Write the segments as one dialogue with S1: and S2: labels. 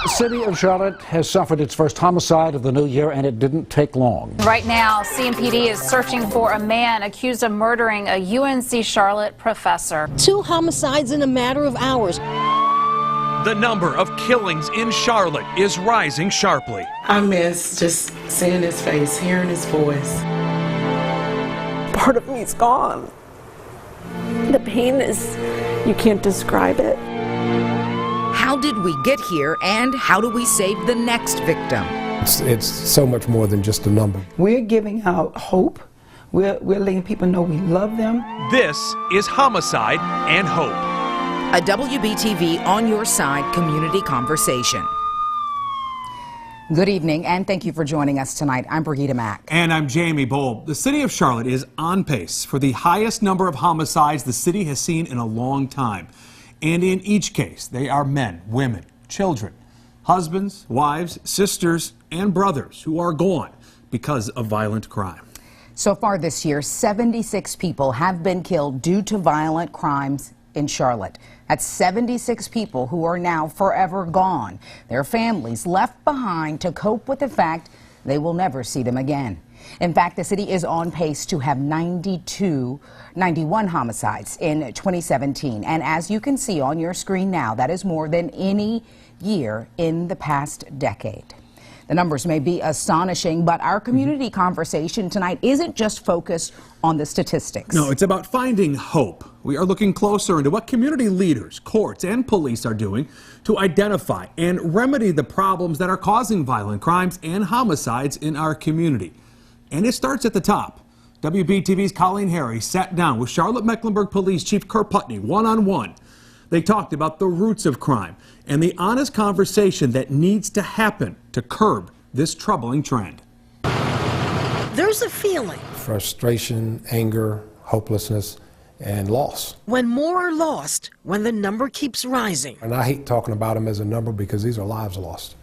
S1: The city of Charlotte has suffered its first homicide of the new year, and it didn't take long.
S2: Right now, CMPD is searching for a man accused of murdering a UNC Charlotte professor.
S3: 2 homicides in a matter of hours.
S4: The number of killings in Charlotte is rising sharply.
S5: I miss just seeing his face, hearing his voice.
S6: Part of me's gone. The pain is, you can't describe it.
S7: How did we get here, and how do we save the next victim?
S8: It's so much more than just a number.
S9: We're giving out hope. We're letting people know we love them.
S4: This is Homicide and Hope,
S7: A WBTV On Your Side community conversation. Good evening, and thank you for joining us tonight. I'm Brigida Mack.
S10: And I'm Jamie Bold. The city of Charlotte is on pace for the highest number of homicides the city has seen in a long time. And in each case, they are men, women, children, husbands, wives, sisters, and brothers who are gone because of violent crime.
S7: So far this year, 76 people have been killed due to violent crimes in Charlotte. That's 76 people who are now forever gone. Their families left behind to cope with the fact they will never see them again. In fact, the city is on pace to have 91 homicides in 2017. And as you can see on your screen now, that is more than any year in the past decade. The numbers may be astonishing, but our community conversation tonight isn't just focused on the statistics.
S10: No, it's about finding hope. We are looking closer into what community leaders, courts, and police are doing to identify and remedy the problems that are causing violent crimes and homicides in our community. And it starts at the top. WBTV's Colleen Harry sat down with Charlotte-Mecklenburg Police Chief Kurt Putney one-on-one. They talked about the roots of crime and the honest conversation that needs to happen to curb this troubling trend.
S3: There's a feeling.
S8: Frustration, anger, hopelessness, and loss.
S3: When more are lost, when the number keeps rising.
S8: And I hate talking about them as a number because these are lives lost.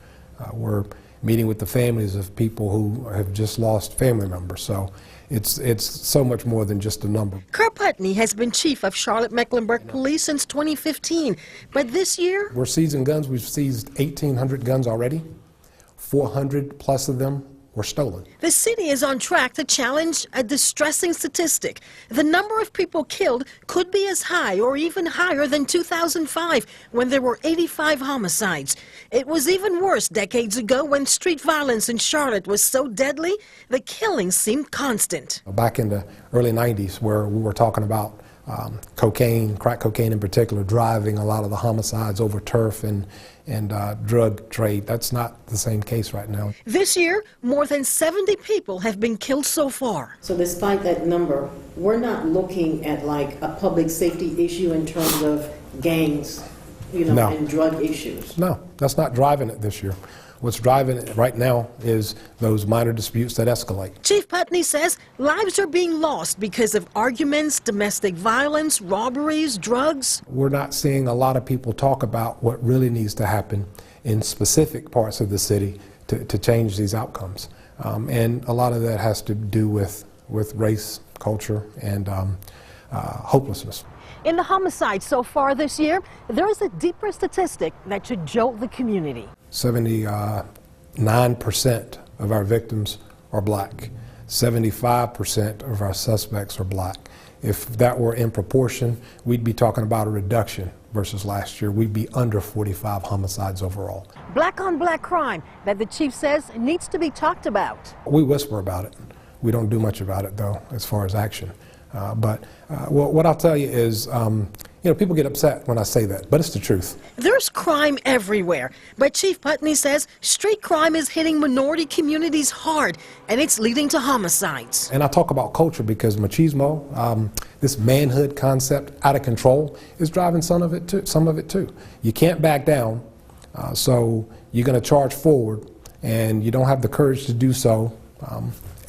S8: We're meeting with the families of people who have just lost family members. So it's so much more than just a number.
S3: Kurt Putney has been chief of Charlotte-Mecklenburg Police since 2015. But this year,
S8: we're seizing guns. We've seized 1,800 guns already. 400 plus of them were stolen.
S3: The city is on track to challenge a distressing statistic. The number of people killed could be as high or even higher than 2005, when there were 85 homicides. It was even worse decades ago when street violence in Charlotte was so deadly, the killings seemed constant.
S8: Back in the early 90s, where we were talking about cocaine, crack cocaine in particular, driving a lot of the homicides over turf and drug trade. That's not the same case right now.
S3: This year, more than 70 people have been killed so far.
S11: So despite that number, we're not looking at like a public safety issue in terms of gangs, and drug issues.
S8: No, that's not driving it this year. What's driving it right now is those minor disputes that escalate.
S3: Chief Putney says lives are being lost because of arguments, domestic violence, robberies, drugs.
S8: We're not seeing a lot of people talk about what really needs to happen in specific parts of the city to change these outcomes. And a lot of that has to do with race, culture, and hopelessness.
S3: In the homicide so far this year, there is a deeper statistic that should jolt the community.
S8: 79% of our victims are black. 75% of our suspects are black. If that were in proportion, we'd be talking about a reduction versus last year. We'd be under 45 homicides overall.
S3: Black on black crime that the chief says needs to be talked about.
S8: We whisper about it. We don't do much about it, though, as far as action. But what I'll tell you is, people get upset when I say that, but it's the truth.
S3: There's crime everywhere, but Chief Putney says street crime is hitting minority communities hard, and it's leading to homicides.
S8: And I talk about culture because machismo, this manhood concept out of control, is driving some of it too. You can't back down, so you're going to charge forward, and you don't have the courage to do so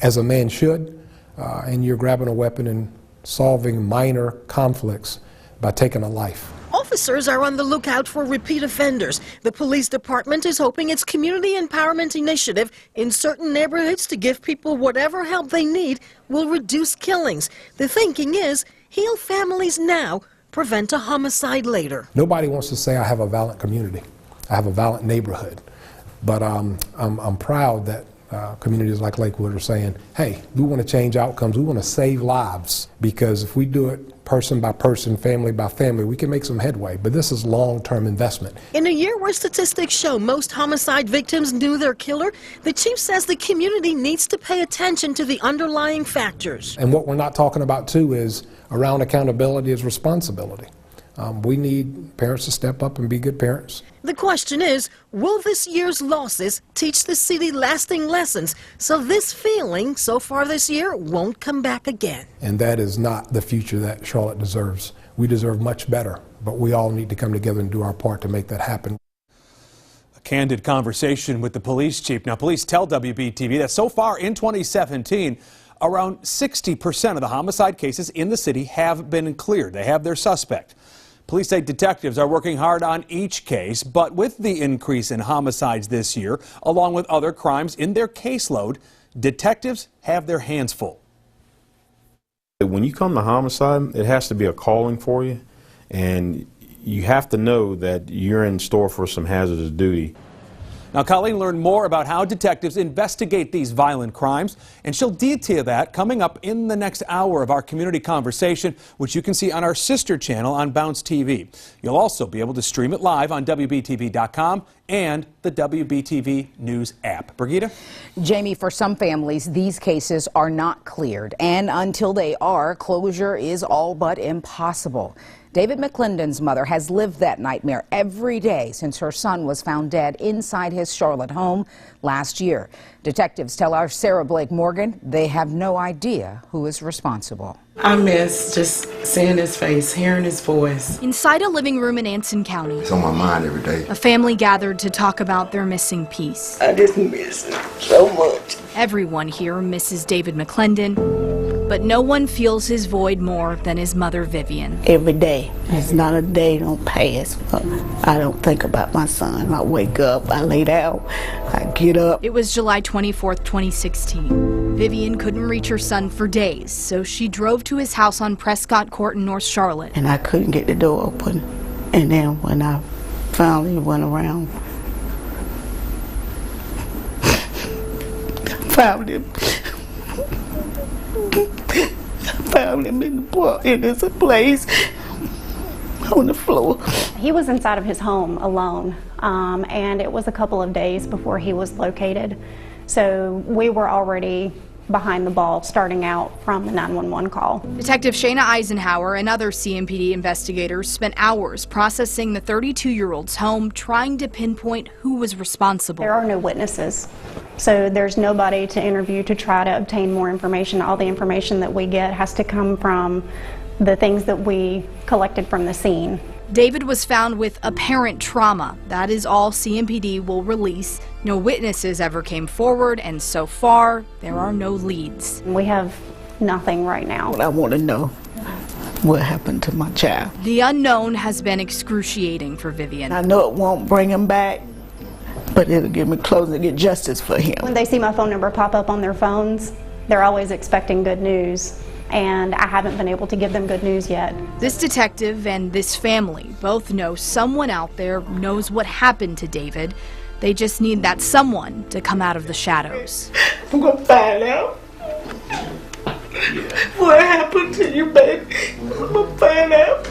S8: as a man should. And you're grabbing a weapon and solving minor conflicts by taking a life.
S3: Officers are on the lookout for repeat offenders. The police department is hoping its community empowerment initiative in certain neighborhoods to give people whatever help they need will reduce killings. The thinking is heal families now, prevent a homicide later.
S8: Nobody wants to say I have a violent community. I have a violent neighborhood. But I'm proud that communities like Lakewood are saying, hey, we want to change outcomes, we want to save lives, because if we do it person by person, family by family, we can make some headway, but this is long-term investment.
S3: In a year where statistics show most homicide victims knew their killer, the chief says the community needs to pay attention to the underlying factors.
S8: And what we're not talking about, too, is around accountability is responsibility. We need parents to step up and be good parents.
S3: The question is, will this year's losses teach the city lasting lessons so this feeling so far this year won't come back again?
S8: And that is not the future that Charlotte deserves. We deserve much better, but we all need to come together and do our part to make that happen.
S10: A candid conversation with the police chief. Now, police tell WBTV that so far in 2017, around 60% of the homicide cases in the city have been cleared. They have their suspect. Police say detectives are working hard on each case, but with the increase in homicides this year, along with other crimes in their caseload, detectives have their hands full.
S12: When you come to homicide, it has to be a calling for you, and you have to know that you're in store for some hazardous duty.
S10: Now, Colleen learned more about how detectives investigate these violent crimes, and she'll detail that coming up in the next hour of our community conversation, which you can see on our sister channel on Bounce TV. You'll also be able to stream it live on WBTV.com and the WBTV News app. Brigida?
S7: Jamie, for some families, these cases are not cleared, and until they are, closure is all but impossible. David McClendon's mother has lived that nightmare every day since her son was found dead inside his Charlotte home last year. Detectives tell our Sarah Blake Morgan they have no idea who is responsible.
S5: I miss just seeing his face, hearing his voice.
S13: Inside a living room in Anson County,
S14: it's on my mind every day.
S13: A family gathered to talk about their missing piece.
S15: I just miss him so much.
S13: Everyone here misses David McClendon, but no one feels his void more than his mother, Vivian.
S15: Every day. It's not a day don't pass. I don't think about my son. I wake up, I lay down, I get up.
S13: It was July 24th, 2016. Vivian couldn't reach her son for days, so she drove to his house on Prescott Court in North Charlotte.
S15: And I couldn't get the door open. And then when I finally went around, found him. Found him in his place on the floor.
S16: He was inside of his home alone, and it was a couple of days before he was located. So we were already behind the ball starting out from the 911 call.
S13: Detective Shayna Eisenhower and other CMPD investigators spent hours processing the 32-year-old's home, trying to pinpoint who was responsible.
S16: There are no witnesses, so there's nobody to interview to try to obtain more information. All the information that we get has to come from the things that we collected from the scene.
S13: David was found with apparent trauma. That is all CMPD will release. No witnesses ever came forward, and so far, there are no leads.
S16: We have nothing right now.
S15: Well, I want to know what happened to my child.
S13: The unknown has been excruciating for Vivian.
S15: I know it won't bring him back, but it'll give me closer to get justice for him.
S16: When they see my phone number pop up on their phones, they're always expecting good news. And I haven't been able to give them good news yet.
S13: This detective and this family both know someone out there knows what happened to David. They just need that someone to come out of the shadows.
S15: I'm gonna find out what happened to you, baby. I'm gonna find out.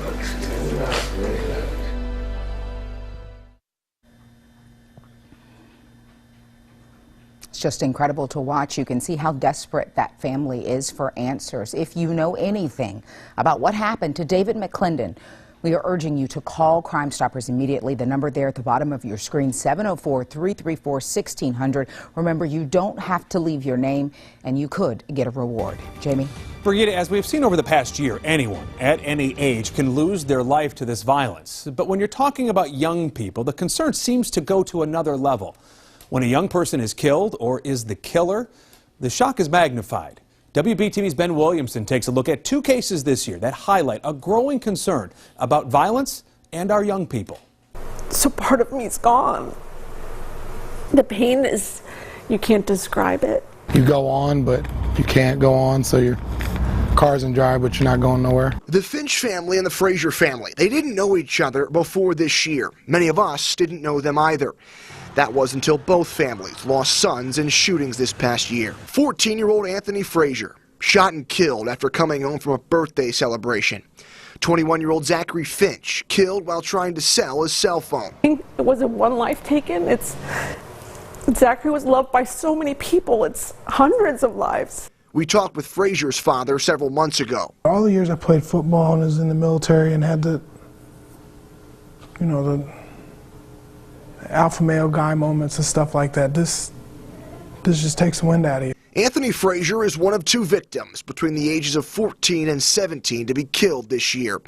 S7: Just incredible to watch. You can see how desperate that family is for answers. If you know anything about what happened to David McClendon, we are urging you to call Crime Stoppers immediately. The number there at the bottom of your screen, 704-334-1600. Remember, you don't have to leave your name, and you could get a reward. Jamie?
S10: Brigida, as we've seen over the past year, anyone at any age can lose their life to this violence. But when you're talking about young people, the concern seems to go to another level. When a young person is killed or is the killer, the shock is magnified. WBTV's Ben Williamson takes a look at two cases this year that highlight a growing concern about violence and our young people.
S6: So part of me is gone. The pain is, you can't describe it.
S17: You go on, but you can't go on, so you're
S14: car's in drive, but you're not going nowhere.
S17: The Finch family and the Frazier family, they didn't know each other before this year. Many of us didn't know them either. That was until both families lost sons in shootings this past year. 14-year-old Anthony Frazier, shot and killed after coming home from a birthday celebration. 21-year-old Zachary Finch, killed while trying to sell his cell phone.
S6: It wasn't one life taken. Zachary was loved by so many people. It's hundreds of lives.
S17: We talked with Frazier's father several months ago.
S14: All the years I played football and was in the military and had the alpha male guy moments and stuff like that, this just takes the wind out of you.
S17: Anthony Frazier is one of two victims between the ages of 14 and 17 to be killed this year.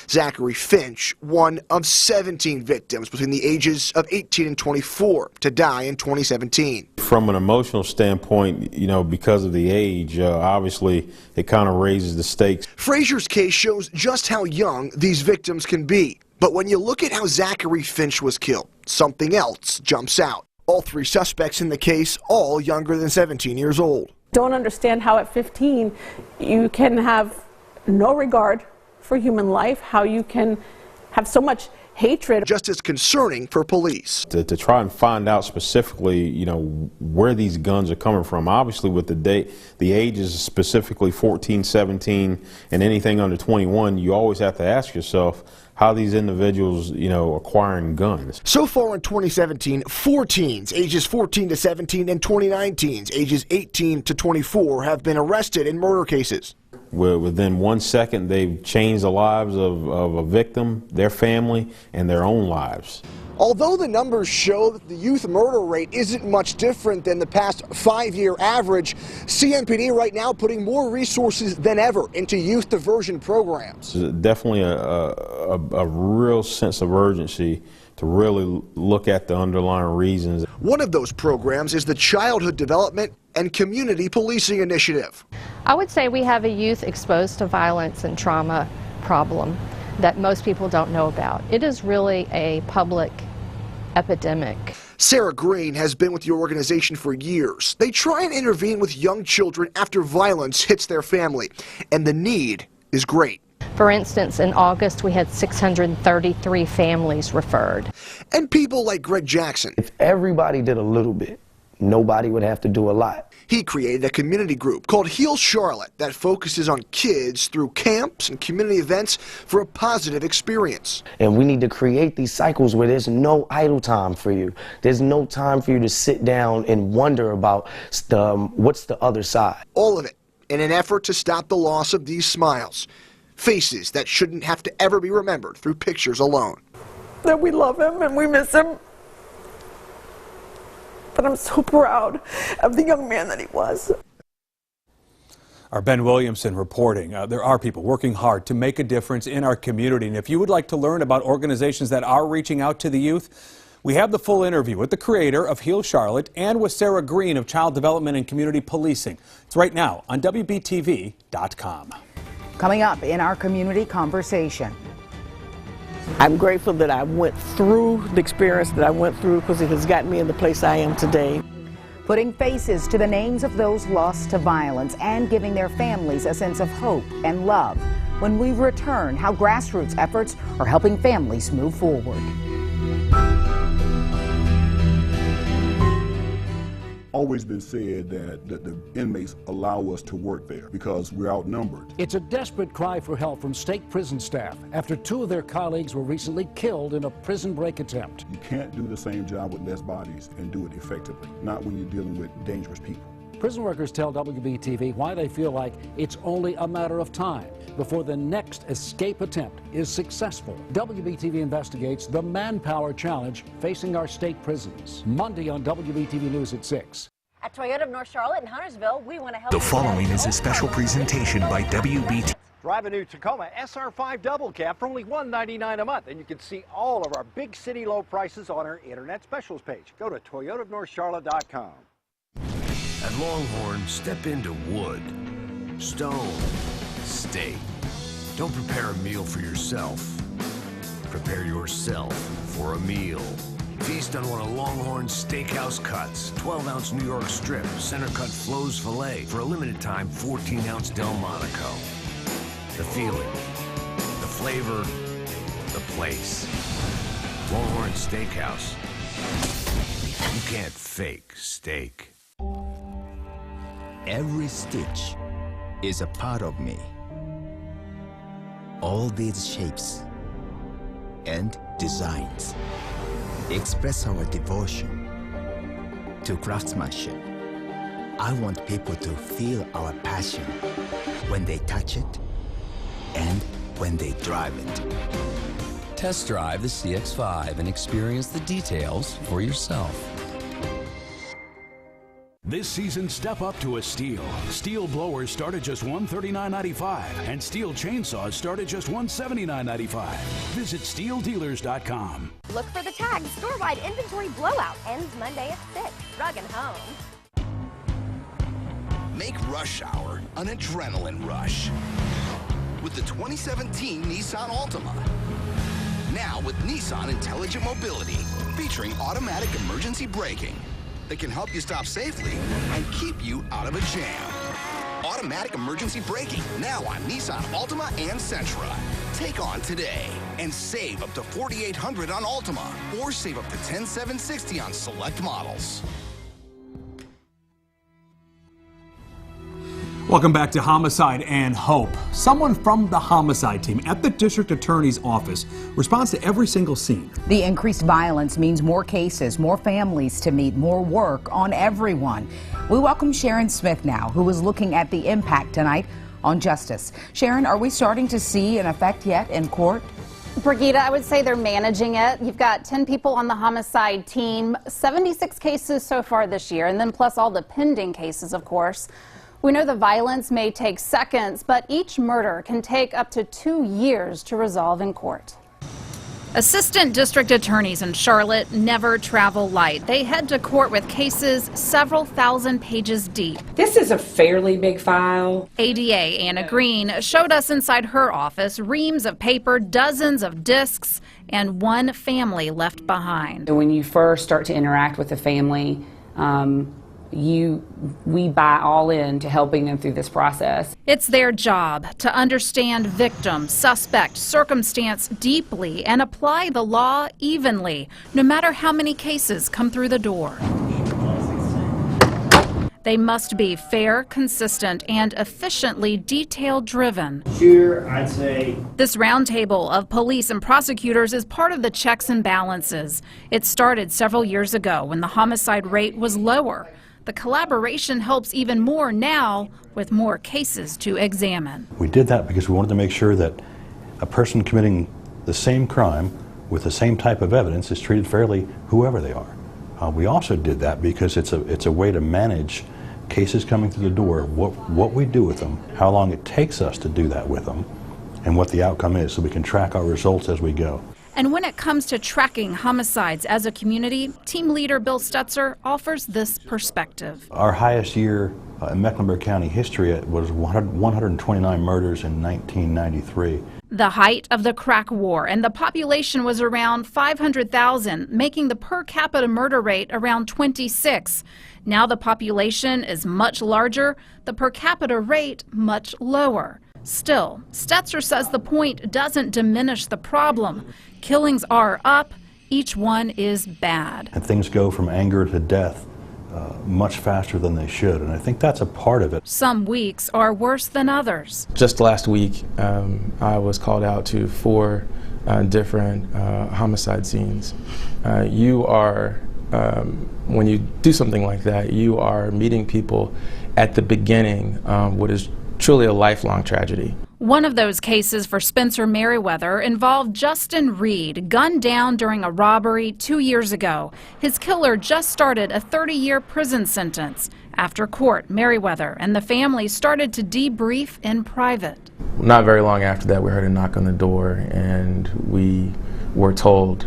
S17: Zachary Finch, one of 17 victims between the ages of 18 and 24 to die in 2017.
S12: From an emotional standpoint, because of the age, obviously it kind of raises the stakes.
S17: Frazier's case shows just how young these victims can be. But when you look at how Zachary Finch was killed, something else jumps out. All three suspects in the case, all younger than 17 years old.
S6: Don't understand how at 15 you can have no regard for human life, how you can have so much hatred.
S17: Just as concerning for police.
S12: To try and find out specifically, where these guns are coming from. Obviously with the ages specifically 14, 17, and anything under 21, you always have to ask yourself, how these individuals, acquiring guns.
S17: So far in 2017, 4 teens ages 14 to 17 and 29 teens ages 18 to 24 have been arrested in murder cases.
S12: Within 1 second, they've changed the lives of a victim, their family, and their own lives.
S17: Although the numbers show that the youth murder rate isn't much different than the past 5-year average, CMPD right now putting more resources than ever into youth diversion programs.
S12: There's definitely a real sense of urgency to really look at the underlying reasons.
S17: One of those programs is the Childhood Development and Community Policing Initiative.
S18: I would say we have a youth exposed to violence and trauma problem that most people don't know about. It is really a public epidemic.
S17: Sarah Green has been with the organization for years. They try and intervene with young children after violence hits their family, and the need is great.
S18: For instance, in August, we had 633 families referred.
S17: And people like Greg Jackson.
S19: If everybody did a little bit, nobody would have to do a lot.
S17: He created a community group called Heal Charlotte that focuses on kids through camps and community events for a positive experience.
S19: And we need to create these cycles where there's no idle time for you. There's no time for you to sit down and wonder about what's the other side.
S17: All of it in an effort to stop the loss of these smiles. Faces that shouldn't have to ever be remembered through pictures alone.
S6: That we love him and we miss him. But I'm so proud of the young man that he was.
S10: Our Ben Williamson reporting. There are people working hard to make a difference in our community. And if you would like to learn about organizations that are reaching out to the youth, we have the full interview with the creator of Heal Charlotte and with Sarah Green of Child Development and Community Policing. It's right now on WBTV.com.
S7: Coming up in our community conversation.
S9: I'm grateful that I went through the experience that I went through because it has gotten me in the place I am today.
S7: Putting faces to the names of those lost to violence and giving their families a sense of hope and love. When we return, how grassroots efforts are helping families move forward.
S20: Always been said that the inmates allow us to work there because we're outnumbered.
S1: It's a desperate cry for help from state prison staff after 2 of their colleagues were recently killed in a prison break attempt.
S20: You can't do the same job with less bodies and do it effectively, not when you're dealing with dangerous people.
S1: Prison workers tell WBTV why they feel like it's only a matter of time before the next escape attempt is successful. WBTV investigates the manpower challenge facing our state prisons. Monday on WBTV News at 6.
S21: At Toyota of North Charlotte and Huntersville, we want to help.
S4: The following is a special presentation by WBTV.
S22: Drive a new Tacoma SR5 double cab for only $199 a month, and you can see all of our big city low prices on our internet specials page. Go to toyotaofnorthcharlotte.com.
S23: At Longhorn, step into wood, stone, steak. Don't prepare a meal for yourself. Prepare yourself for a meal. Feast on one of Longhorn's steakhouse cuts. 12-ounce New York strip, center cut Flo's filet. For a limited time, 14-ounce Delmonico. The feeling, the flavor, the place. Longhorn Steakhouse. You can't fake steak.
S2: Every stitch is a part of me. All these shapes and designs express our devotion to craftsmanship. I want people to feel our passion when they touch it and when they drive it.
S3: Test drive the CX-5 and experience the details for yourself.
S11: This season, step up to a Stihl. Stihl blowers start at just $139.95, and Stihl chainsaws start at just $179.95. Visit StihlDealers.com.
S21: Look for the tag store-wide inventory blowout. Ends Monday at 6. Rug and Home.
S24: Make rush hour an adrenaline rush with the 2017 Nissan Altima. Now with Nissan Intelligent Mobility, featuring automatic emergency braking that can help you stop safely and keep you out of a jam. Automatic emergency braking, now on Nissan Altima and Sentra. Take on today and save up to $4,800 on Altima, or save up to $10,760 on select models.
S10: Welcome back to Homicide and Hope. Someone from the homicide team at the district attorney's office responds to every single scene.
S7: The increased violence means more cases, more families to meet, more work on everyone. We welcome Sharon Smith now, who is looking at the impact tonight on justice. Sharon, are we starting to see an effect yet in court?
S25: Brigitte, I would say they're managing it. You've got 10 people on the homicide team, 76 cases so far this year, and then plus all the pending cases, of course. We know the violence may take seconds, but each murder can take up to 2 years to resolve in court.
S13: Assistant district attorneys in Charlotte never travel light. They head to court with cases several thousand pages deep.
S5: This is a fairly big file.
S13: ADA Anna Green showed us inside her office reams of paper, dozens of discs, and one family left behind.
S5: When you first start to interact with the family, we buy all into helping them through this process.
S13: It's their job to understand victim, suspect, circumstance deeply and apply the law evenly, no matter how many cases come through the door. They must be fair, consistent, and efficiently detail-driven.
S26: Sure, I'd say.
S13: This roundtable of police and prosecutors is part of the checks and balances. It started several years ago when the homicide rate was lower. The collaboration helps even more now with more cases to examine.
S27: We did that because we wanted to make sure that a person committing the same crime with the same type of evidence is treated fairly, whoever they are. We also did that because it's a way to manage cases coming through the door, what we do with them, how long it takes us to do that with them, and what the outcome is, so we can track our results as we go.
S13: And when it comes to tracking homicides as a community, team leader Bill Stutzer offers this perspective.
S27: Our highest year in Mecklenburg County history was 129 murders in 1993.
S13: The height of the crack war, and the population was around 500,000, making the per capita murder rate around 26. Now the population is much larger, the per capita rate much lower. Still, Stetzer says the point doesn't diminish the problem. Killings are up, each one is bad.
S27: And things go from anger to death much faster than they should, and I think that's a part of it.
S13: Some weeks are worse than others.
S28: Just last week, I was called out to 4 different homicide scenes. You are, when you do something like that, you are meeting people at the beginning, what is truly a lifelong tragedy.
S13: One of those cases for Spencer Merriweather involved Justin Reed, gunned down during a robbery 2 years ago. His killer just started a 30-year prison sentence. After court, Merriweather and the family started to debrief in private.
S28: Not very long after that, we heard a knock on the door, and we were told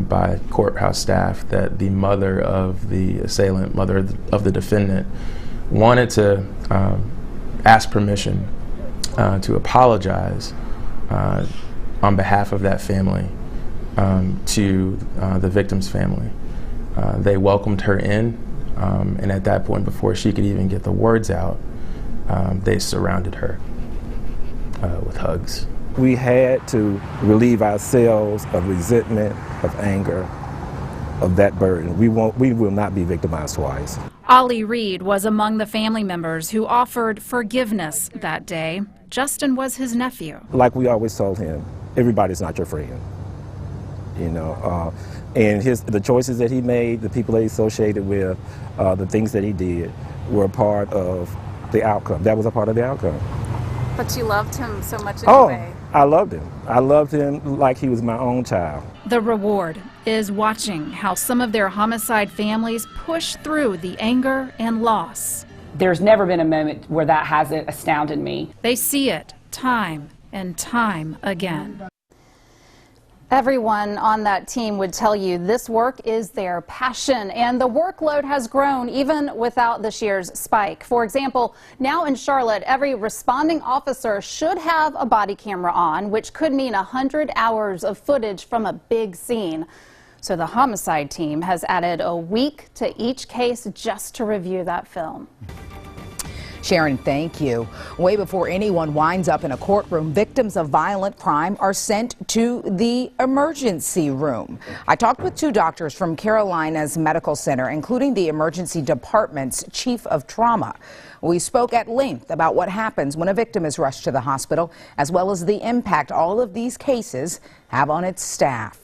S28: by courthouse staff that the mother of the assailant, mother of the defendant, wanted to ask permission to apologize on behalf of that family to the victim's family. They welcomed her in, and at that point, before she could even get the words out, they surrounded her. with hugs.
S8: We had to relieve ourselves of resentment, of anger, of that burden. We will not be victimized twice.
S13: Ollie Reed was among the family members who offered forgiveness that day. Justin was his nephew.
S8: Like we always told him, everybody's not your friend. You know, and the choices that he made, the people that he associated with, the things that he did were a part of the outcome. That was a part of the outcome.
S13: But you loved him so much anyway.
S8: Oh, I loved him. I loved him like he was my own child.
S13: The reward is watching how some of their homicide families push through the anger and loss.
S12: There's never been a moment where that hasn't astounded me.
S13: They see it time and time again.
S25: Everyone on that team would tell you this work is their passion, and the workload has grown even without this year's spike. For example, now in Charlotte, every responding officer should have a body camera on, which could mean 100 hours of footage from a big scene. So the homicide team has added a week to each case just to review that film.
S7: Sharon, thank you. Way before anyone winds up in a courtroom, victims of violent crime are sent to the emergency room. I talked with 2 doctors from Carolina's Medical Center, including the emergency department's chief of trauma. We spoke at length about what happens when a victim is rushed to the hospital, as well as the impact all of these cases have on its staff.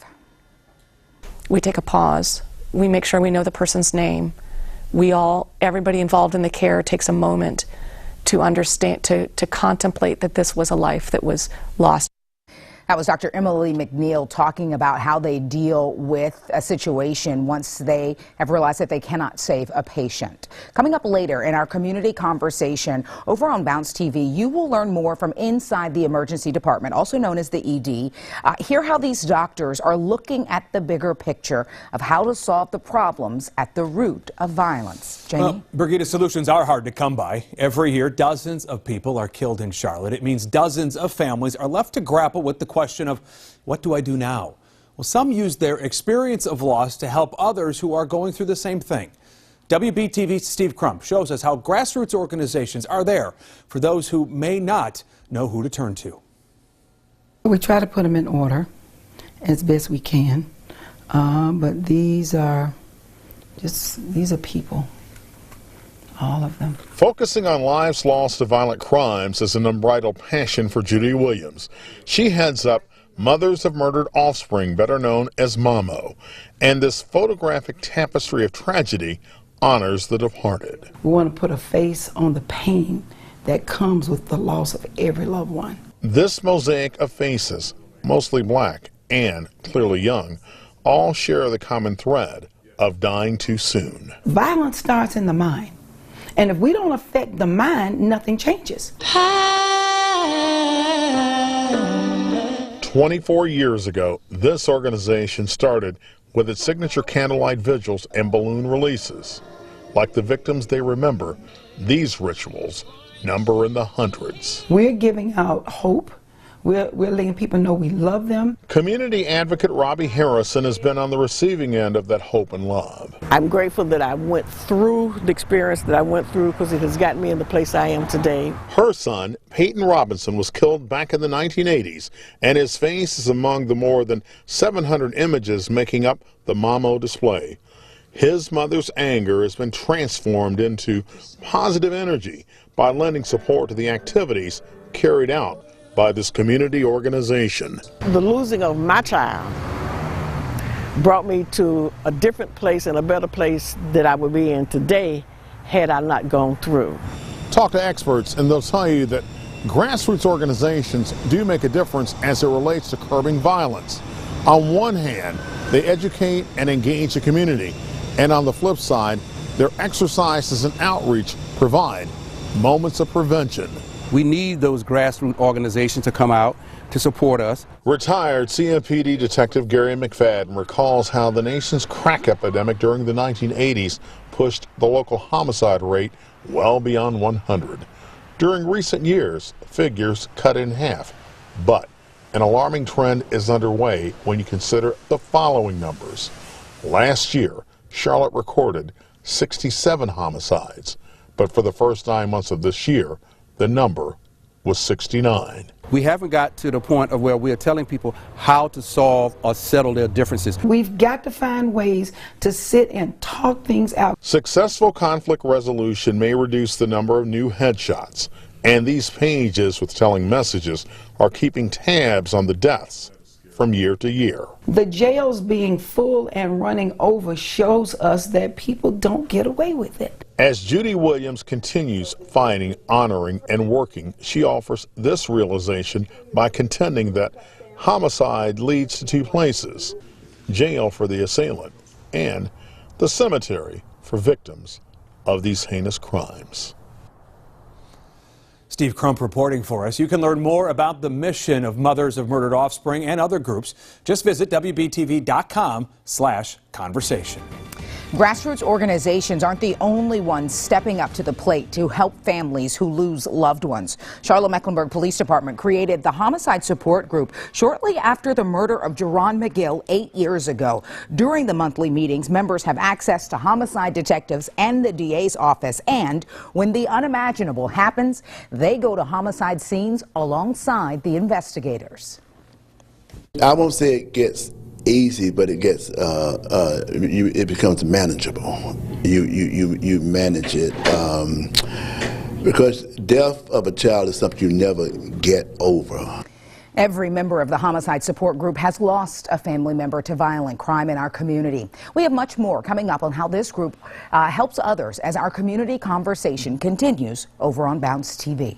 S14: We take a pause. We make sure we know the person's name. Everybody involved in the care takes a moment to understand, to contemplate that this was a life that was lost.
S7: That was Dr. Emily McNeil talking about how they deal with a situation once they have realized that they cannot save a patient. Coming up later in our community conversation over on Bounce TV, you will learn more from inside the emergency department, also known as the ED. Hear how these doctors are looking at the bigger picture of how to solve the problems at the root of violence. Jamie?
S10: Well, Brigida, solutions are hard to come by. Every year, dozens of people are killed in Charlotte. It means dozens of families are left to grapple with the question of, what do I do now? Well, some use their experience of loss to help others who are going through the same thing. WBTV's Steve Crump shows us how grassroots organizations are there for those who may not know who to turn to.
S15: We try to put them in order as best we can, but these are people. All of them.
S16: Focusing on lives lost to violent crimes is an unbridled passion for Judy Williams. She heads up Mothers of Murdered Offspring, better known as MOMO, and this photographic tapestry of tragedy honors the departed.
S15: We want to put a face on the pain that comes with the loss of every loved one.
S16: This mosaic of faces, mostly black and clearly young, all share the common thread of dying too soon.
S15: Violence starts in the mind. And if we don't affect the mind, nothing changes.
S16: 24 years ago, this organization started with its signature candlelight vigils and balloon releases. Like the victims they remember, these rituals number in the hundreds.
S15: We're giving out hope. We're letting people know we love them.
S16: Community advocate Robbie Harrison has been on the receiving end of that hope and love.
S9: I'm grateful that I went through the experience that I went through because it has gotten me in the place I am today.
S16: Her son, Peyton Robinson, was killed back in the 1980s, and his face is among the more than 700 images making up the MOMO display. His mother's anger has been transformed into positive energy by lending support to the activities carried out by this community organization.
S9: The losing of my child brought me to a different place and a better place that I would be in today had I not gone through.
S16: Talk to experts and they'll tell you that grassroots organizations do make a difference as it relates to curbing violence. On one hand, they educate and engage the community, and on the flip side, their exercises and outreach provide moments of prevention.
S18: We need those grassroots organizations to come out to support us.
S16: Retired CMPD Detective Gary McFadden recalls how the nation's crack epidemic during the 1980s pushed the local homicide rate well beyond 100. During recent years, figures cut in half. But an alarming trend is underway when you consider the following numbers. Last year, Charlotte recorded 67 homicides, but for the first 9 months of this year, the number was 69.
S18: We haven't got to the point of where we are telling people how to solve or settle their differences.
S15: We've got to find ways to sit and talk things out.
S16: Successful conflict resolution may reduce the number of new headshots, and these pages with telling messages are keeping tabs on the deaths from year to year.
S15: The jails being full and running over shows us that people don't get away with it.
S16: As Judy Williams continues finding, honoring, and working, she offers this realization by contending that homicide leads to two places: jail for the assailant and the cemetery for victims of these heinous crimes.
S10: Steve Crump reporting for us. You can learn more about the mission of Mothers of Murdered Offspring and other groups. Just visit WBTV.com/conversation.
S7: Grassroots organizations aren't the only ones stepping up to the plate to help families who lose loved ones. Charlotte-Mecklenburg Police Department created the Homicide Support Group shortly after the murder of Jerron McGill 8 years ago. During the monthly meetings, members have access to homicide detectives and the DA's office. And when the unimaginable happens, they go to homicide scenes alongside the investigators.
S1: I won't say it gets easy, but it gets it becomes manageable. You manage it because death of a child is something you never get over.
S7: Every member of the Homicide Support Group has lost a family member to violent crime in our community. We have much more coming up on how this group helps others as our community conversation continues over on Bounce TV.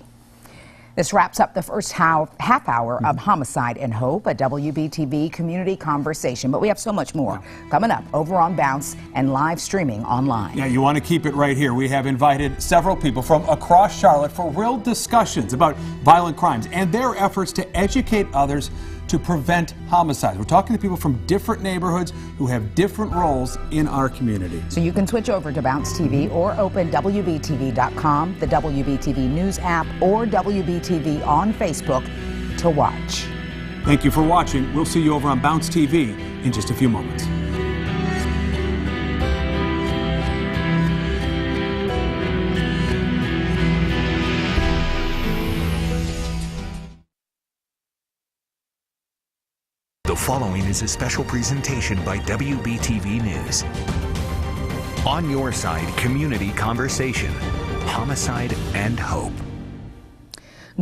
S7: This wraps up the first half hour of Homicide and Hope, a WBTV community conversation. But we have so much more coming up over on Bounce and live streaming online.
S10: Yeah, you want to keep it right here. We have invited several people from across Charlotte for real discussions about violent crimes and their efforts to educate others to prevent homicides. We're talking to people from different neighborhoods who have different roles in our community.
S7: So you can switch over to Bounce TV or open WBTV.com, the WBTV News app, or WBTV on Facebook to watch.
S10: Thank you for watching. We'll see you over on Bounce TV in just a few moments.
S4: The following is a special presentation by WBTV News. On Your Side, community conversation, homicide and hope.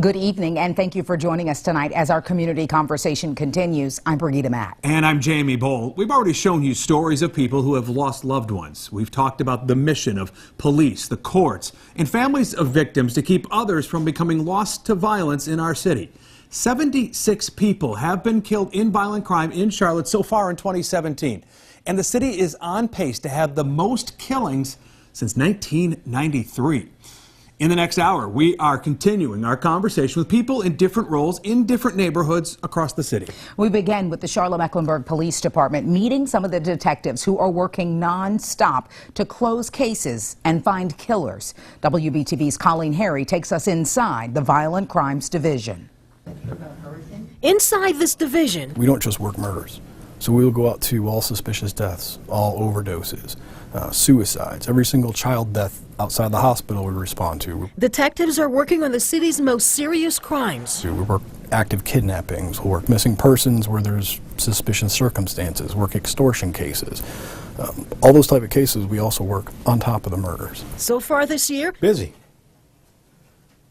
S7: Good evening, and thank you for joining us tonight as our community conversation continues. I'm Brigida Mack.
S10: And I'm Jamie Bowl. We've already shown you stories of people who have lost loved ones. We've talked about the mission of police, the courts, and families of victims to keep others from becoming lost to violence in our city. 76 people have been killed in violent crime in Charlotte so far in 2017. And the city is on pace to have the most killings since 1993. In the next hour, we are continuing our conversation with people in different roles in different neighborhoods across the city.
S7: We begin with the Charlotte-Mecklenburg Police Department meeting some of the detectives who are working non-stop to close cases and find killers. WBTV's Colleen Harry takes us inside the Violent Crimes Division.
S6: Inside this division,
S17: we don't just work murders. So we will go out to all suspicious deaths, all overdoses, suicides, every single child death outside the hospital we respond to.
S6: Detectives are working on the city's most serious crimes.
S17: We work active kidnappings, we'll work missing persons where there's suspicious circumstances, work extortion cases. All those type of cases we also work on top of the murders.
S6: So far this year,
S27: busy.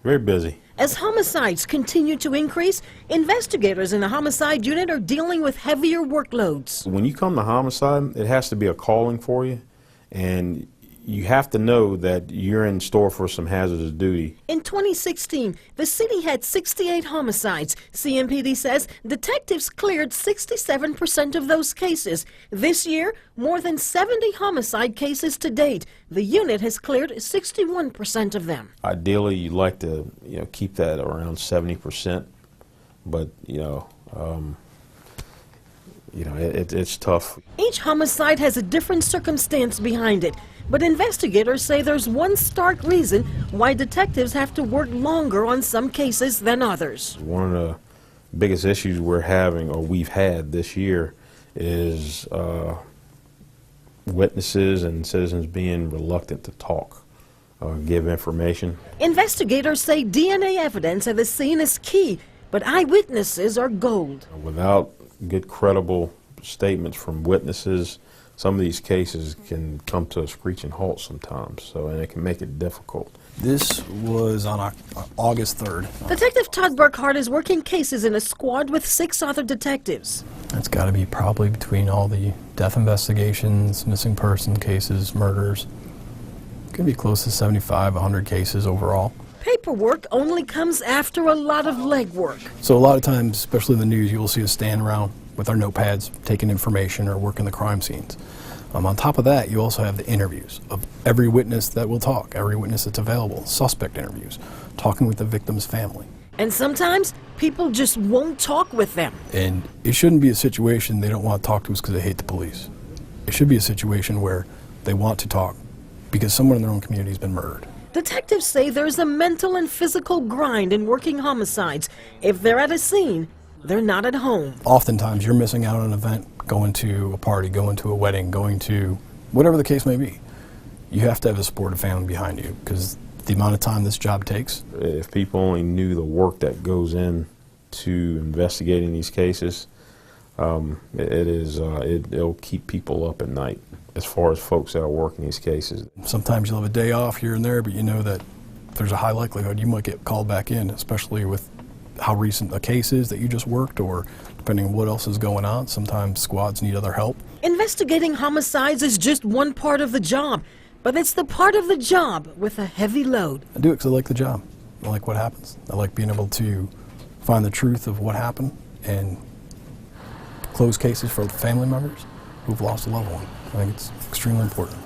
S27: Very busy.
S6: As homicides continue to increase, investigators in the homicide unit are dealing with heavier workloads.
S27: When you come to homicide, it has to be a calling for you, and you have to know that you're in store for some hazardous duty.
S6: In 2016, the city had 68 homicides. CMPD says detectives cleared 67% of those cases. This year, more than 70 homicide cases to date. The unit has cleared 61% of them.
S27: Ideally, you'd like to, keep that around 70%, but it's tough.
S6: Each homicide has a different circumstance behind it. But investigators say there's one stark reason why detectives have to work longer on some cases than others.
S27: One of the biggest issues we're having, or we've had this year, is witnesses and citizens being reluctant to talk
S2: give information.
S6: Investigators say DNA evidence at the scene is key, but eyewitnesses are gold.
S2: Without good, credible statements from witnesses, some of these cases can come to a screeching halt sometimes, and it can make it difficult.
S17: This was on August 3rd.
S6: Detective Todd Burkhart is working cases in a squad with 6 other detectives.
S17: It's got to be probably between all the death investigations, missing person cases, murders. It could be close to 75, 100 cases overall.
S6: Paperwork only comes after a lot of legwork.
S17: So a lot of times, especially in the news, you'll see us stand around with our notepads taking information or working the crime scenes. On top of that, you also have the interviews of every witness that will talk, every witness that's available, suspect interviews, talking with the victim's family.
S6: And sometimes people just won't talk with them.
S17: And it shouldn't be a situation they don't want to talk to us because they hate the police. It should be a situation where they want to talk because someone in their own community has been murdered.
S6: Detectives say there's a mental and physical grind in working homicides. If they're at a scene, they're not at home.
S17: Oftentimes you're missing out on an event, going to a party, going to a wedding, going to whatever the case may be. You have to have a supportive family behind you because the amount of time this job takes.
S2: If people only knew the work that goes in to investigating these cases, it'll keep people up at night as far as folks that are working these cases.
S17: Sometimes you'll have a day off here and there, but you know that there's a high likelihood you might get called back in, especially with how recent a case is that you just worked, or depending on what else is going on. Sometimes squads need other help.
S6: Investigating homicides is just one part of the job, but it's the part of the job with a heavy load.
S17: I do it because I like the job. I like what happens. I like being able to find the truth of what happened and close cases for family members who've lost a loved one. I think it's extremely important.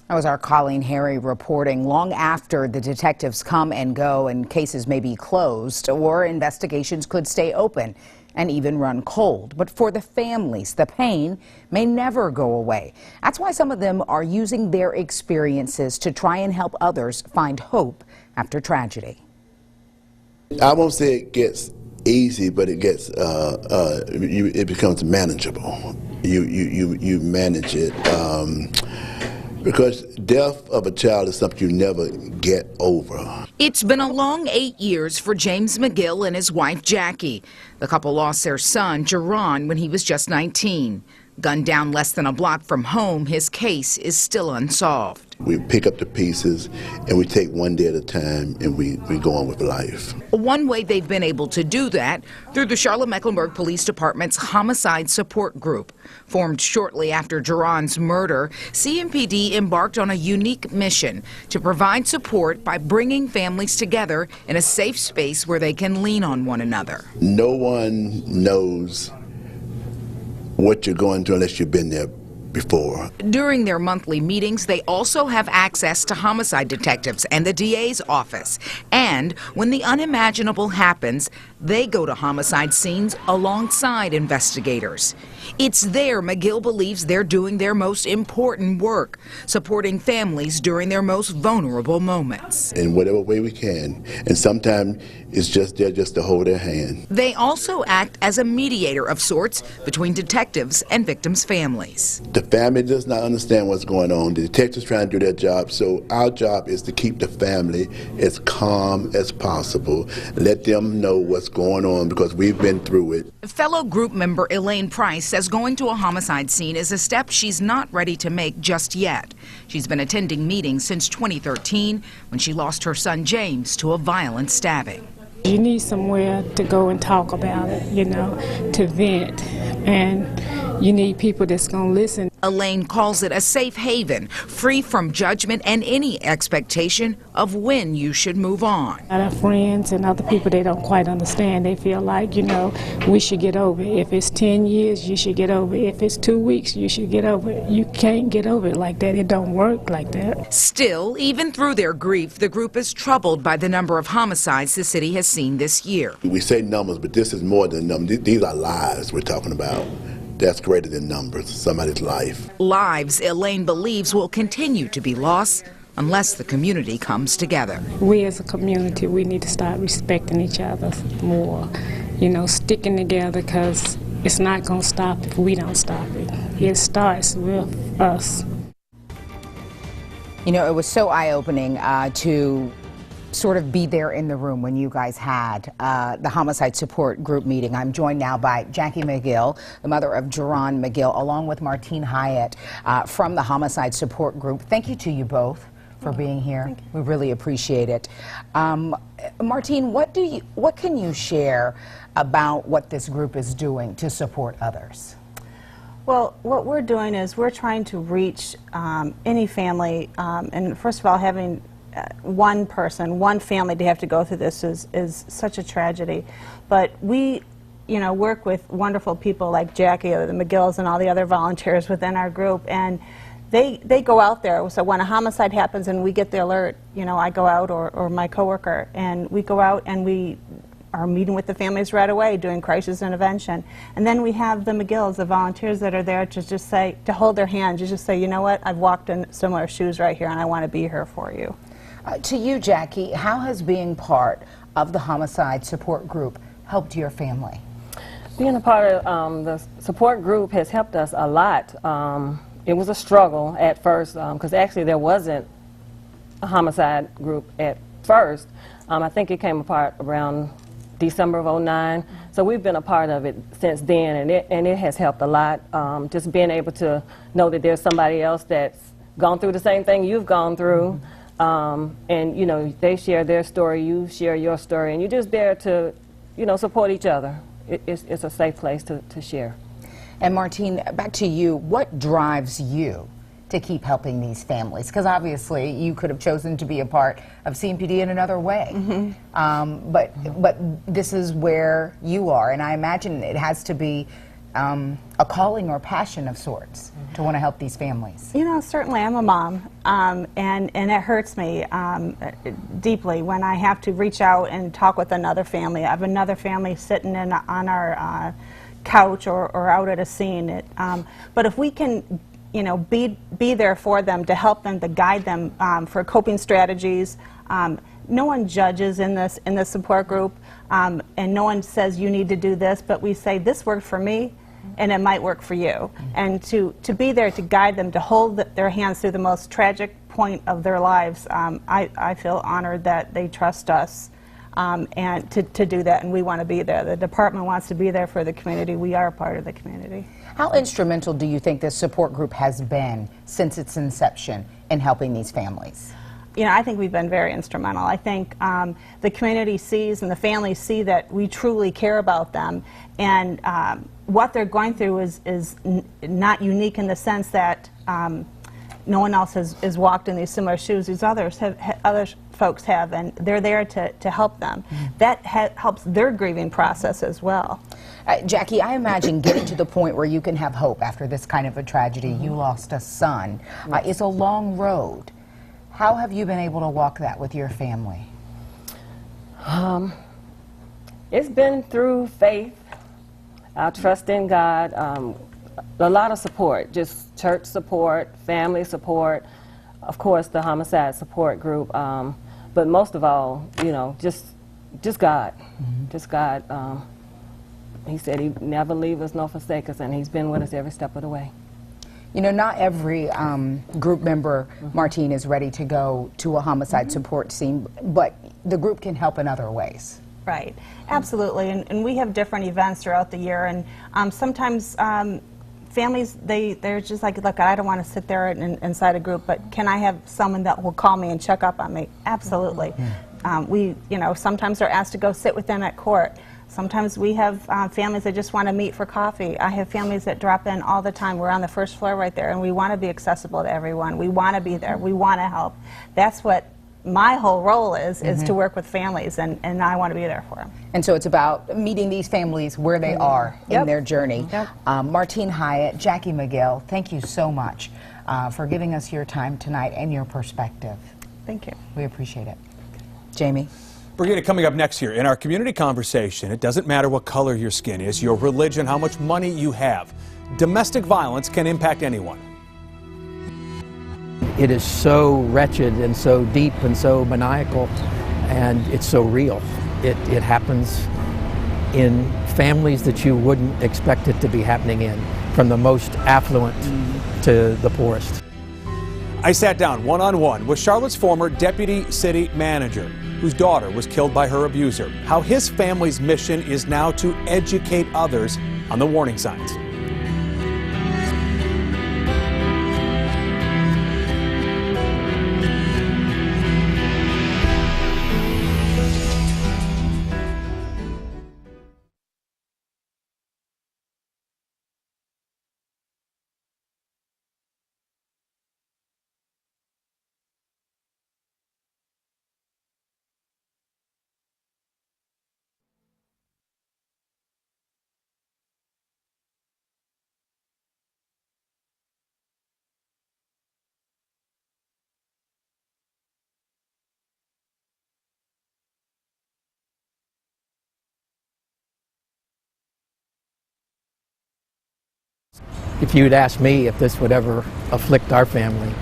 S7: That was our Colleen Harry reporting. Long after the detectives come and go and cases may be closed, or investigations could stay open and even run cold. But for the families, the pain may never go away. That's why some of them are using their experiences to try and help others find hope after tragedy.
S1: I won't say it gets easy, but it gets it becomes manageable. You manage it. Because death of a child is something you never get over.
S7: It's been a long 8 years for James McGill and his wife Jackie. The couple lost their son, Jerron, when he was just 19. Gunned down less than a block from home, his case is still unsolved.
S1: We pick up the pieces and we take one day at a time and we go on with life.
S7: One way they've been able to do that through the Charlotte-Mecklenburg Police Department's Homicide Support Group. Formed shortly after Jerron's murder, CMPD embarked on a unique mission to provide support by bringing families together in a safe space where they can lean on one another.
S1: No one knows what you're going through unless you've been there before.
S7: During their monthly meetings, they also have access to homicide detectives and the DA's office. And when the unimaginable happens, they go to homicide scenes alongside investigators. It's there McGill believes they're doing their most important work, supporting families during their most vulnerable moments.
S1: In whatever way we can. And sometimes it's just there just to hold their hand.
S7: They also act as a mediator of sorts between detectives and victims' families.
S1: The family does not understand what's going on. The detectives trying to do their job, so our job is to keep the family as calm as possible. Let them know what's going on because we've been through it.
S7: Fellow group member Elaine Price says going to a homicide scene is a step she's not ready to make just yet. She's been attending meetings since 2013 when she lost her son James to a violent stabbing.
S3: You need somewhere to go and talk about it, you know, to vent, and you need people that's going to listen.
S7: Elaine calls it a safe haven, free from judgment and any expectation of when you should move on.
S3: Our friends and other people, they don't quite understand. They feel like, you know, we should get over it. If it's 10 years, you should get over it. If it's 2 weeks, you should get over it. You can't get over it like that. It don't work like that.
S7: Still, even through their grief, the group is troubled by the number of homicides the city has seen this year.
S1: We say numbers, but this is more than numbers. These are lives we're talking about. That's greater than numbers, somebody's life.
S7: Lives Elaine believes will continue to be lost unless the community comes together.
S3: We as a community, we need to start respecting each other more, you know, sticking together, because it's not going to stop if we don't stop it. It starts with us.
S7: You know, it was so eye-opening to sort of be there in the room when you guys had the homicide support group meeting. I'm joined now by Jackie McGill, the mother of Jerron McGill, along with Martine Hyatt from the homicide support group. Thank you to you both for being here. We really appreciate it. Martine, what can you share about what this group is doing to support others?
S11: Well, what we're doing is we're trying to reach any family, and first of all, having one person, one family to have to go through this is such a tragedy. But we, work with wonderful people like Jackie or the McGills and all the other volunteers within our group, and they go out there. So when a homicide happens and we get the alert, I go out or my coworker, and we go out and we are meeting with the families right away, doing crisis intervention. And then we have the McGills, the volunteers that are there to just say, to hold their hands, to just say, you know what, I've walked in similar shoes right here and I want to be here for you.
S7: To you, Jackie, how has being part of the homicide support group helped your family?
S19: Being a part of the support group has helped us a lot. It was a struggle at first, because actually there wasn't a homicide group at first. I think it came apart around December of '09, so we've been a part of it since then, and it has helped a lot. Just being able to know that there's somebody else that's gone through the same thing you've gone through, and they share their story, you share your story, and you're just there to support each other. It's a safe place to share.
S7: And Martine, back to you, what drives you to keep helping these families? Because obviously you could have chosen to be a part of CMPD in another way, but this is where you are, and I imagine it has to be a calling or passion of sorts to want to help these families.
S11: Certainly I'm a mom, and it hurts me deeply when I have to reach out and talk with another family. I have another family sitting on our couch or out at a scene. But if we can be there for them, to help them, to guide them for coping strategies. No one judges in this support group, and no one says you need to do this, but we say this worked for me and it might work for you. And to be there to guide them, to hold their hands through the most tragic point of their lives, I feel honored that they trust us and to do that, and we want to be there. The department wants to be there for the community. We are a part of the community.
S7: How instrumental do you think this support group has been since its inception in helping these families?
S11: I think we've been very instrumental. I think the community sees and the families see that we truly care about them, and what they're going through is not unique in the sense that no one else has walked in these similar shoes. These other folks have, and they're there to help them. That helps their grieving process as well.
S7: Jackie, I imagine getting to the point where you can have hope after this kind of a tragedy. You lost a son. It's a long road. How have you been able to walk that with your family?
S19: It's been through faith, trust in God, a lot of support, just church support, family support, of course the homicide support group, but most of all, just God. Just God. He said he'd never leave us nor forsake us, and he's been with us every step of the way.
S7: Not every group member, Martine, is ready to go to a homicide support scene, but the group can help in other ways.
S11: Right, absolutely, and we have different events throughout the year, and sometimes families, they're just like, look, I don't want to sit there inside a group, but can I have someone that will call me and check up on me? Absolutely. We, sometimes are asked to go sit with them at court. Sometimes we have families that just want to meet for coffee. I have families that drop in all the time. We're on the first floor right there, and we want to be accessible to everyone. We want to be there. We want to help. That's what my whole role is to work with families, and I want to be there for them.
S7: And so it's about meeting these families where they are in their journey. Martine Hyatt, Jackie McGill, thank you so much for giving us your time tonight and your perspective.
S11: Thank you.
S7: We appreciate it. Jamie?
S10: Brigida, coming up next here in our community conversation, it doesn't matter what color your skin is, your religion, how much money you have. Domestic violence can impact anyone.
S20: It is so wretched and so deep and so maniacal, and it's so real. It happens in families that you wouldn't expect it to be happening in, from the most affluent to the poorest.
S10: I sat down one-on-one with Charlotte's former deputy city manager, whose daughter was killed by her abuser. How his family's mission is now to educate others on the warning signs.
S20: If you'd asked me if this would ever afflict our family,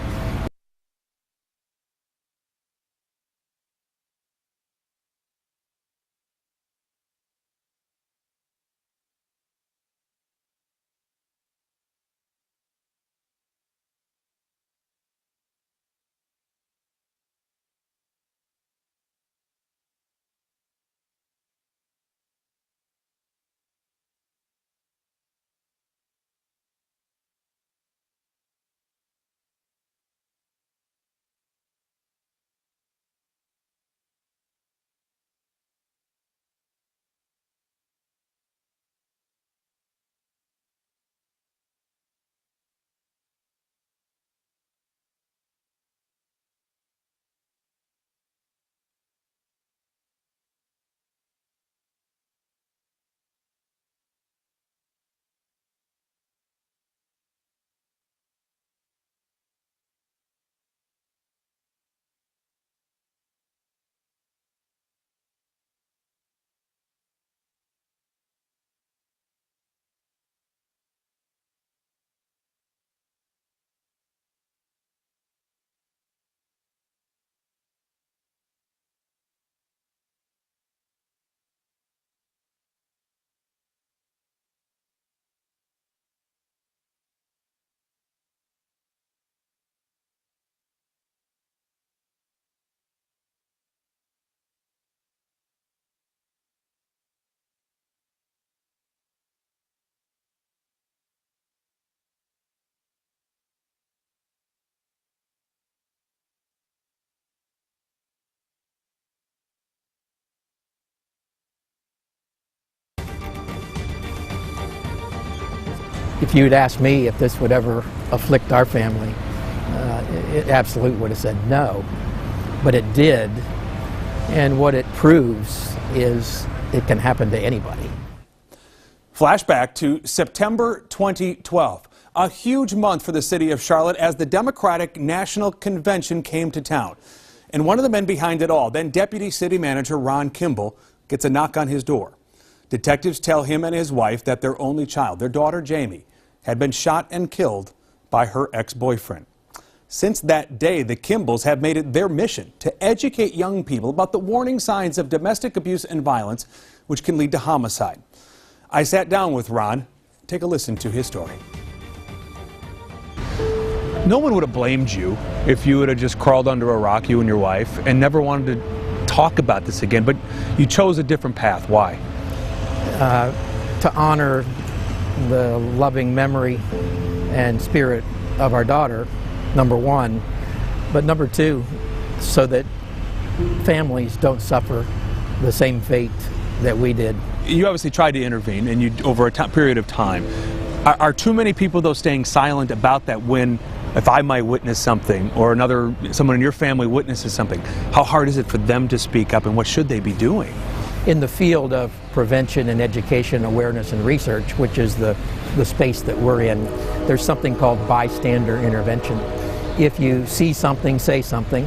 S20: if you'd asked me if this would ever afflict our family, it absolutely would have said no. But it did, and what it proves is it can happen to anybody.
S10: Flashback to September 2012, a huge month for the city of Charlotte as the Democratic National Convention came to town. And one of the men behind it all, then Deputy City Manager Ron Kimball, gets a knock on his door. Detectives tell him and his wife that their only child, their daughter Jamie, had been shot and killed by her ex-boyfriend. Since that day, the Kimballs have made it their mission to educate young people about the warning signs of domestic abuse and violence, which can lead to homicide. I sat down with Ron. Take a listen to his story.
S5: No one would have blamed you if you would have just crawled under a rock, you and your wife, and never wanted to talk about this again, but you chose a different path. Why?
S20: To honor the loving memory and spirit of our daughter, number one, but number two, so that families don't suffer the same fate that we did.
S5: You obviously tried to intervene, and you over a period of time. Are too many people, though, staying silent about that when, if I might witness something, or someone in your family witnesses something, how hard is it for them to speak up, and what should they be doing?
S20: In the field of prevention and education, awareness and research, which is the space that we're in, there's something called bystander intervention. If you see something, say something,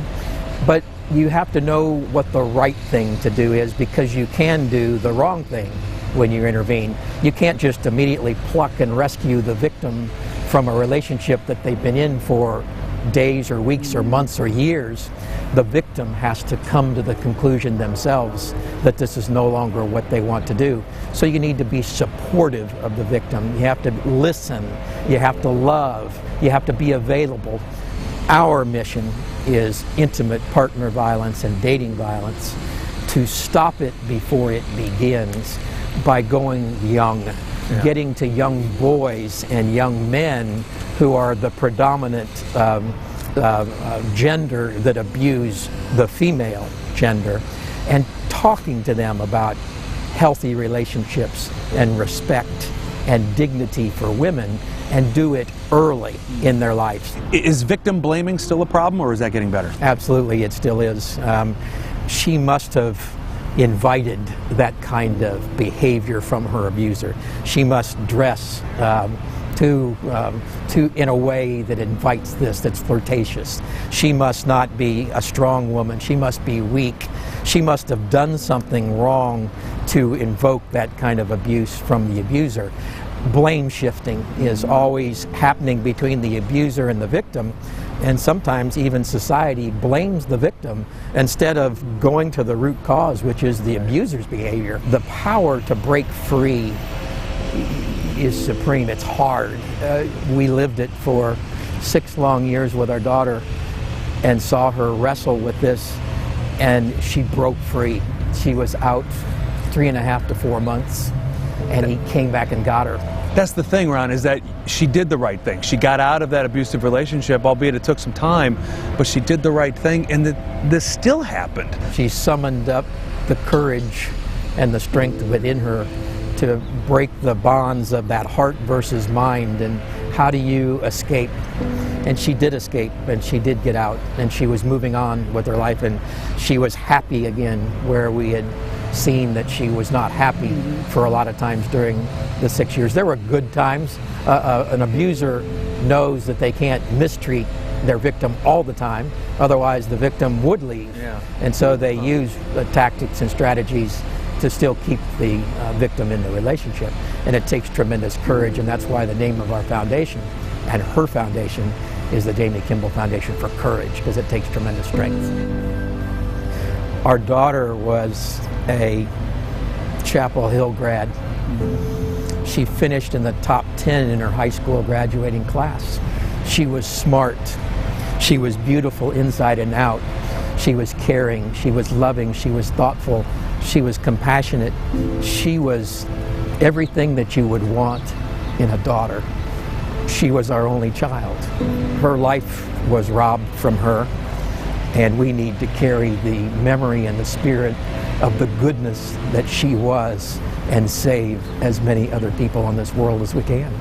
S20: but you have to know what the right thing to do is, because you can do the wrong thing when you intervene. You can't just immediately pluck and rescue the victim from a relationship that they've been in for days or weeks or months or years. The victim has to come to the conclusion themselves that this is no longer what they want to do. So you need to be supportive of the victim. You have to listen. You have to love. You have to be available. Our mission is intimate partner violence and dating violence, to stop it before it begins by going young, getting to young boys and young men who are the predominant gender that abuse the female gender, and talking to them about healthy relationships and respect and dignity for women, and do it early in their lives.
S5: Is victim blaming still a problem, or is that getting better?
S20: Absolutely, it still is. She must have invited that kind of behavior from her abuser. She must dress in a way that invites this, that's flirtatious. She must not be a strong woman. She must be weak. She must have done something wrong to invoke that kind of abuse from the abuser. Blame shifting is always happening between the abuser and the victim, and sometimes even society blames the victim instead of going to the root cause, which is the abuser's behavior. The power to break free is supreme. It's hard. We lived it for 6 long years with our daughter and saw her wrestle with this, and she broke free. She was out 3.5 to 4 months, and he came back and got her.
S5: That's the thing, Ron, is that she did the right thing. She got out of that abusive relationship, albeit it took some time, but she did the right thing, and this still happened.
S20: She summoned up the courage and the strength within her to break the bonds of that heart versus mind, and how do you escape? And she did escape, and she did get out, and she was moving on with her life, and she was happy again, where we had seen that she was not happy for a lot of times during the 6 years. There were good times. An abuser knows that they can't mistreat their victim all the time, otherwise the victim would leave. And so they use tactics and strategies to still keep the victim in the relationship. And it takes tremendous courage, and that's why the name of our foundation and her foundation is the Jamie Kimball Foundation for Courage, because it takes tremendous strength. Our daughter was a Chapel Hill grad. She finished in the top 10 in her high school graduating class. She was smart. She was beautiful inside and out. She was caring. She was loving. She was thoughtful. She was compassionate. She was everything that you would want in a daughter. She was our only child. Her life was robbed from her, and we need to carry the memory and the spirit of the goodness that she was and save as many other people on this world as we can.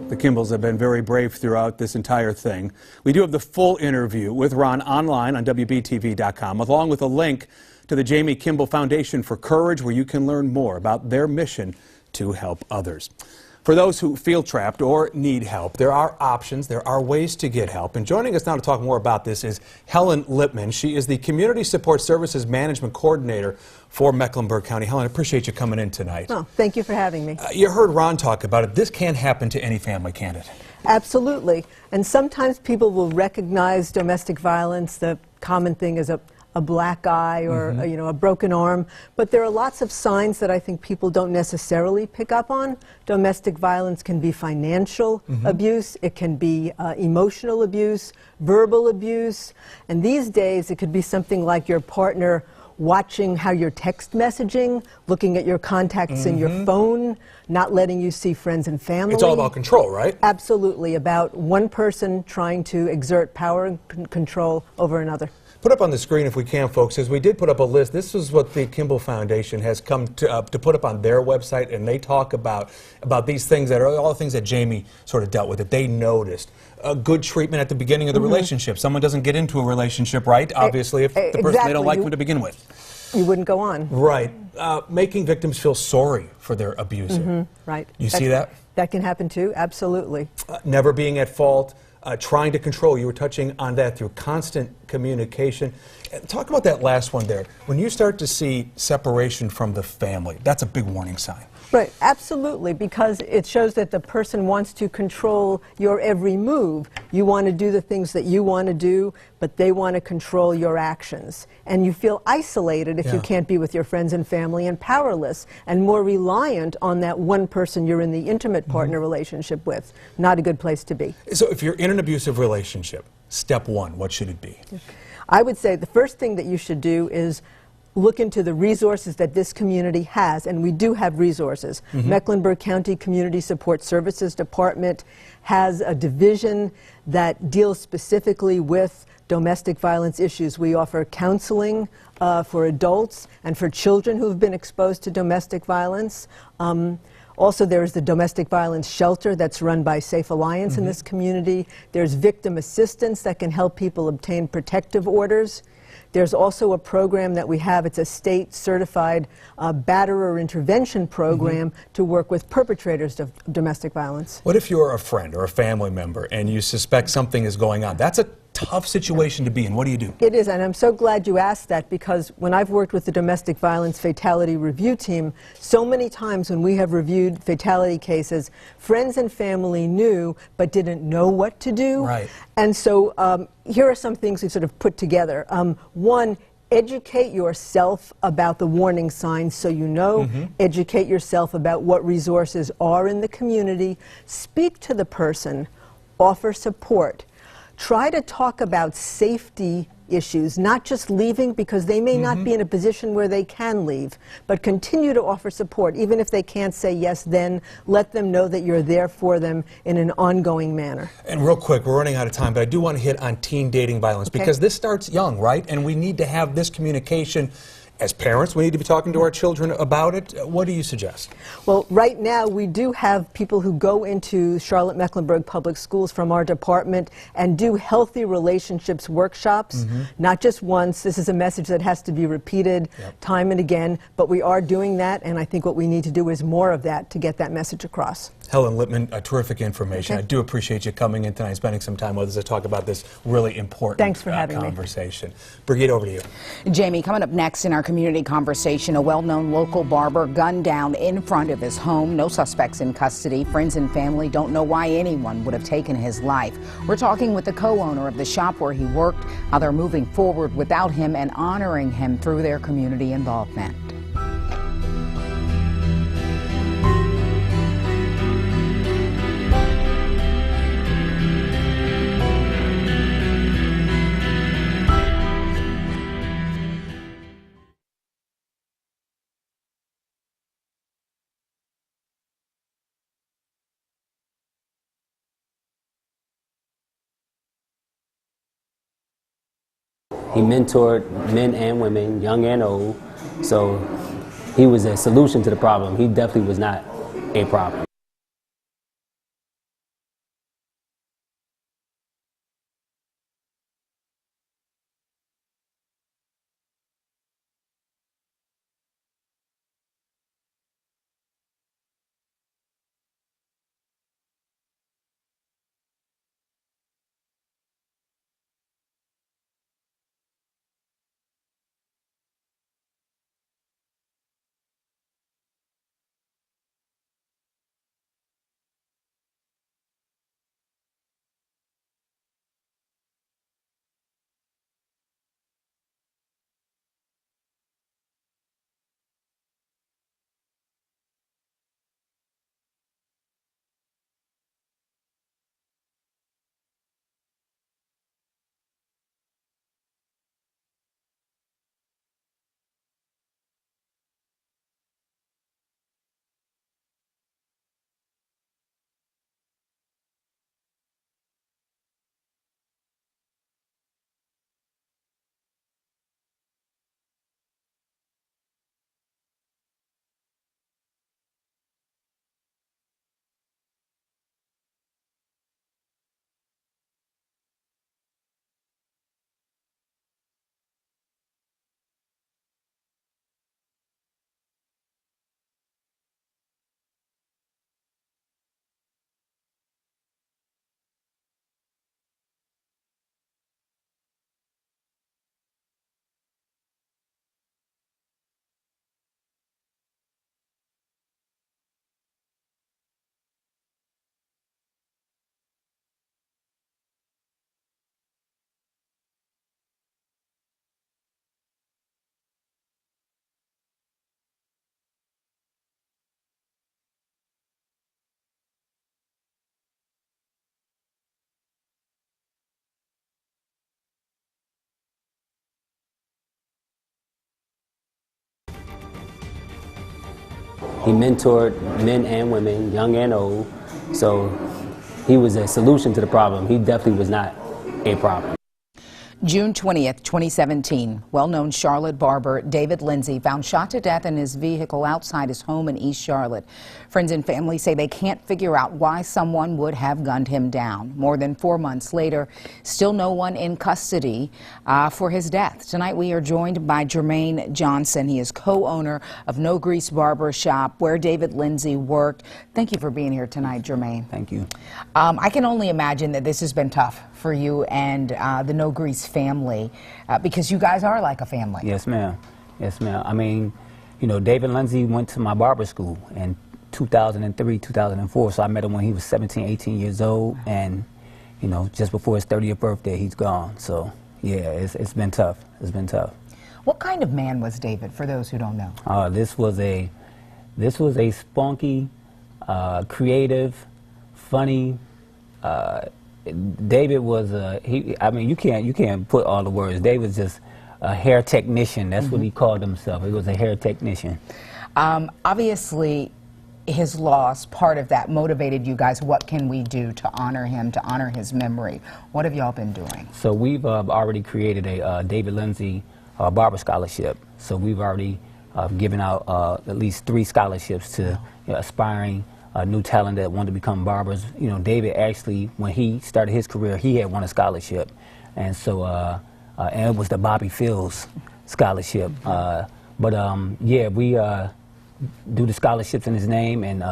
S5: The Kimballs have been very brave throughout this entire thing. We do have the full interview with Ron online on WBTV.com, along with a link to the Jamie Kimball Foundation for Courage, where you can learn more about their mission to help others. For those who feel trapped or need help, there are options, there are ways to get help. And joining us now to talk more about this is Helen Lippman. She is the Community Support Services Management Coordinator for Mecklenburg County. Helen, I appreciate you coming in tonight.
S8: Oh, thank you for having me.
S5: You heard Ron talk about it. This can happen to any family, can't it?
S8: Absolutely. And sometimes people will recognize domestic violence. The common thing is a black eye or a broken arm, but there are lots of signs that I think people don't necessarily pick up on. Domestic violence can be financial abuse, it can be emotional abuse, verbal abuse, and these days it could be something like your partner watching how you're text messaging, looking at your contacts in your phone, not letting you see friends and family.
S5: It's all about control, right?
S8: Absolutely, about one person trying to exert power and control over another.
S5: Put up on the screen, if we can, folks, as we did put up a list. This is what the Kimball Foundation has come to put up on their website, and they talk about these things that are all the things that Jamie sort of dealt with, that they noticed. A good treatment at the beginning of the relationship. Someone doesn't get into a relationship, right? Obviously, if the person they don't like them to begin with.
S8: You wouldn't go on.
S5: Right. Making victims feel sorry for their abuser.
S8: Right.
S5: You see that?
S8: That can happen too, absolutely.
S5: Never being at fault. Trying to control. You were touching on that through constant communication. Talk about that last one there. When you start to see separation from the family, that's a big warning sign.
S8: Right, absolutely, because it shows that the person wants to control your every move. You want to do the things that you want to do, but they want to control your actions. And you feel isolated if you can't be with your friends and family, and powerless, and more reliant on that one person you're in the intimate partner relationship with. Not a good place to be.
S10: So if you're in an abusive relationship, step one, what should it be?
S8: I would say the first thing that you should do is look into the resources that this community has, and we do have resources. Mecklenburg County Community Support Services Department has a division that deals specifically with domestic violence issues. We offer counseling for adults and for children who have been exposed to domestic violence. Also, there is the domestic violence shelter that's run by Safe Alliance in this community. There's victim assistance that can help people obtain protective orders. There's also a program that we have, it's a state-certified batterer intervention program to work with perpetrators of domestic violence.
S10: What if you're a friend or a family member and you suspect something is going on? That's a tough situation to be in. What do you do?
S8: It is, and I'm so glad you asked that, because when I've worked with the Domestic Violence Fatality Review Team, so many times when we have reviewed fatality cases, friends and family knew but didn't know what to do.
S10: Right.
S8: And so here are some things we've sort of put together. One, educate yourself about the warning signs so you know. Educate yourself about what resources are in the community. Speak to the person. Offer support. Try to talk about safety issues, not just leaving, because they may not be in a position where they can leave, but continue to offer support. Even if they can't say yes then, let them know that you're there for them in an ongoing manner.
S10: And real quick, we're running out of time, but I do want to hit on teen dating violence, because this starts young, right? And we need to have this communication. As parents, we need to be talking to our children about it. What do you suggest?
S8: Well, right now we do have people who go into Charlotte-Mecklenburg Public Schools from our department and do healthy relationships workshops, not just once. This is a message that has to be repeated time and again, but we are doing that, and I think what we need to do is more of that to get that message across.
S10: Helen Lippman, terrific information. I do appreciate you coming in tonight, spending some time with us to talk about this really important
S8: Thanks for having
S10: conversation. Brigitte, over to you.
S7: Jamie, coming up next in our community conversation, a well-known local barber gunned down in front of his home. No suspects in custody. Friends and family don't know why anyone would have taken his life. We're talking with the co-owner of the shop where he worked, how they're moving forward without him and honoring him through their community involvement.
S12: He mentored men and women, young and old, so he was a solution to the problem. He definitely was not a problem. He mentored men and women, young and old. So he was a solution to the problem. He definitely was not a problem.
S7: June 20th, 2017, well-known Charlotte barber David Lindsay found shot to death in his vehicle outside his home in East Charlotte. Friends and family say they can't figure out why someone would have gunned him down. More than 4 months later, still no one in custody for his death. Tonight we are joined by Jermaine Johnson. He is co-owner of No Grease Barber Shop, where David Lindsay worked. Thank you for being here tonight, Jermaine.
S12: Thank you.
S7: I can only imagine that this has been tough for you and the No Grease family, because you guys are like a family.
S12: Yes, ma'am. Yes, ma'am. I mean, you know, David Lindsay went to my barber school in 2003, 2004, so I met him when he was 17, 18 years old, and, you know, just before his 30th birthday, he's gone. So, yeah, it's been tough. It's been tough.
S7: What kind of man was David, for those who don't know?
S12: This was a spunky, creative, funny, David was I mean, you can't put all the words. David was just a hair technician. That's what he called himself. He was a hair technician.
S7: Obviously, his loss, part of that motivated you guys. What can we do to honor him, to honor his memory? What have y'all been doing?
S12: So we've already created a David Lindsay barber scholarship. So we've already given out at least 3 scholarships to aspiring new talent that wanted to become barbers. You know, David actually, when he started his career, he had won a scholarship, and so and it was the Bobby Fields scholarship. Yeah, we do the scholarships in his name, and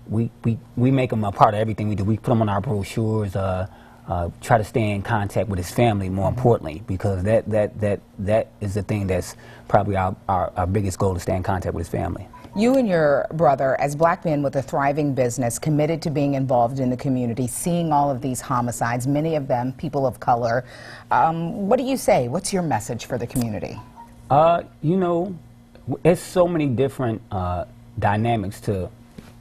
S12: we make him a part of everything we do. We put him on our brochures. Try to stay in contact with his family, more importantly, because that is the thing that's probably our biggest goal, to stay in contact with his family.
S7: You and your brother, as black men with a thriving business, committed to being involved in the community, seeing all of these homicides, many of them people of color. What do you say? What's your message for the community?
S12: You know, it's so many different dynamics to,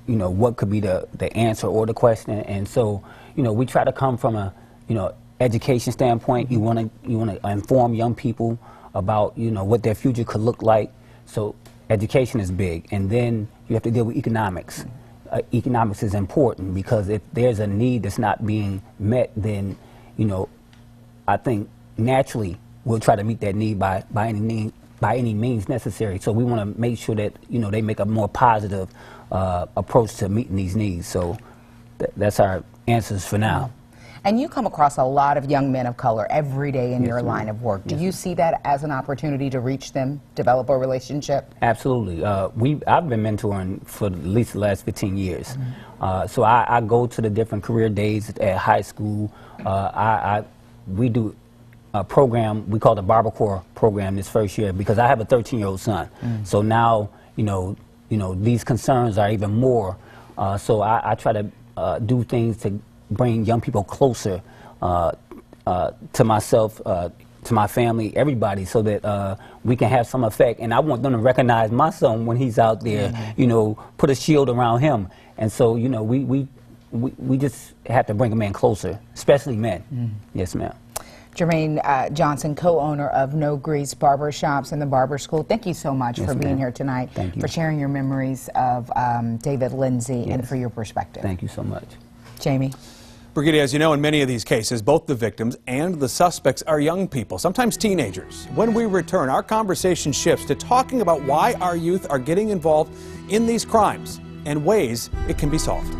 S12: you know, what could be the answer or the question, and so, you know, we try to come from a, you know, education standpoint. You want to inform young people about, you know, what their future could look like. So education is big, and then you have to deal with economics. Economics is important, because if there's a need that's not being met, then, you know, I think naturally we'll try to meet that need by any means necessary. So we want to make sure that, you know, they make a more positive approach to meeting these needs. So that's our answers for now.
S7: And you come across a lot of young men of color every day in your line of work. Do you see that as an opportunity to reach them, develop a relationship?
S12: Absolutely. I've been mentoring for at least the last 15 years. So I go to the different career days at high school. We do a program we call the Barber Corps program this first year, because I have a 13-year-old son. So now, you know, these concerns are even more. So I try to do things to bring young people closer to myself, to my family, everybody, so that we can have some effect. And I want them to recognize my son when he's out there, you know, put a shield around him. And so, you know, we just have to bring them in closer, especially men. Yes, ma'am.
S7: Jermaine Johnson, co-owner of No Grease Barber Shops and the Barber School. Thank you so much for being here tonight, for sharing your memories of David Lindsay, and for your perspective.
S12: Thank you so much.
S7: Jamie.
S10: Brigadier, as you know, in many of these cases, both the victims and the suspects are young people, sometimes teenagers. When we return, our conversation shifts to talking about why our youth are getting involved in these crimes and ways it can be solved.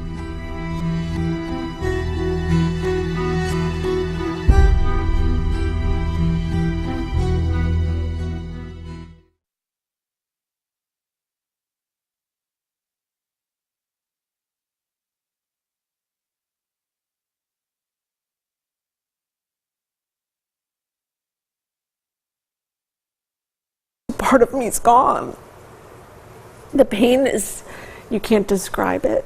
S13: Part of me is gone. The pain is, you can't describe it.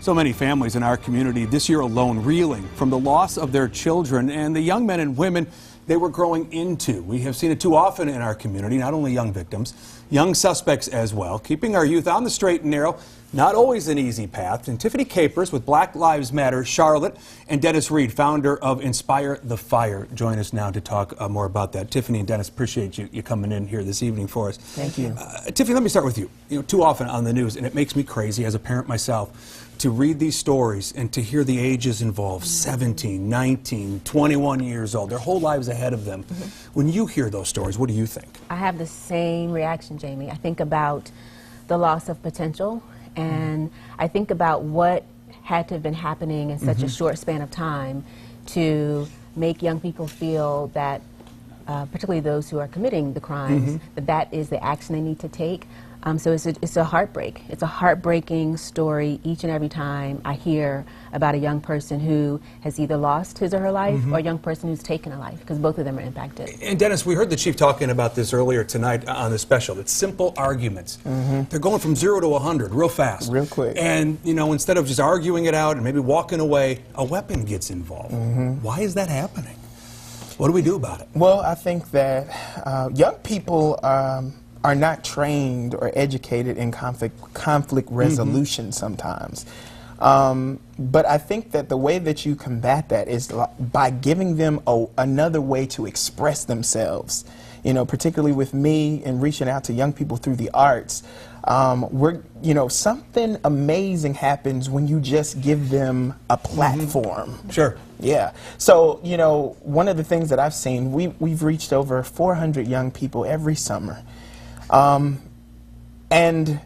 S10: So many families in our community this year alone reeling from the loss of their children and the young men and women they were growing into. We have seen it too often in our community, not only young victims, young suspects as well. Keeping our youth on the straight and narrow, not always an easy path. And Tiffany Capers with Black Lives Matter Charlotte and Dennis Reed, founder of Inspire the Fire, join us now to talk more about that. Tiffany and Dennis, appreciate you coming in here this evening for us.
S9: Thank you.
S10: Tiffany, let me start with you. You know, too often on the news, and it makes me crazy as a parent myself, to read these stories and to hear the ages involved, 17, 19, 21 years old, their whole lives ahead of them. When you hear those stories, what do you think?
S14: I have the same reaction, Jamie. I think about the loss of potential, and I think about what had to have been happening in such a short span of time to make young people feel that, particularly those who are committing the crimes, that is the action they need to take. So it's a heartbreak. It's a heartbreaking story each and every time I hear about a young person who has either lost his or her life or a young person who's taken a life, because both of them are impacted.
S10: And Dennis, we heard the chief talking about this earlier tonight on the special. It's simple arguments. They're going from 0 to 100 real fast.
S21: Real quick.
S10: And, you know, instead of just arguing it out and maybe walking away, a weapon gets involved. Why is that happening? What do we do about it?
S21: Well, I think that young people are not trained or educated in conflict resolution sometimes. But I think that the way that you combat that is by giving them another way to express themselves. You know, particularly with me and reaching out to young people through the arts, something amazing happens when you just give them a platform.
S10: Sure.
S21: Yeah. So, you know, one of the things that I've seen, we've reached over 400 young people every summer. And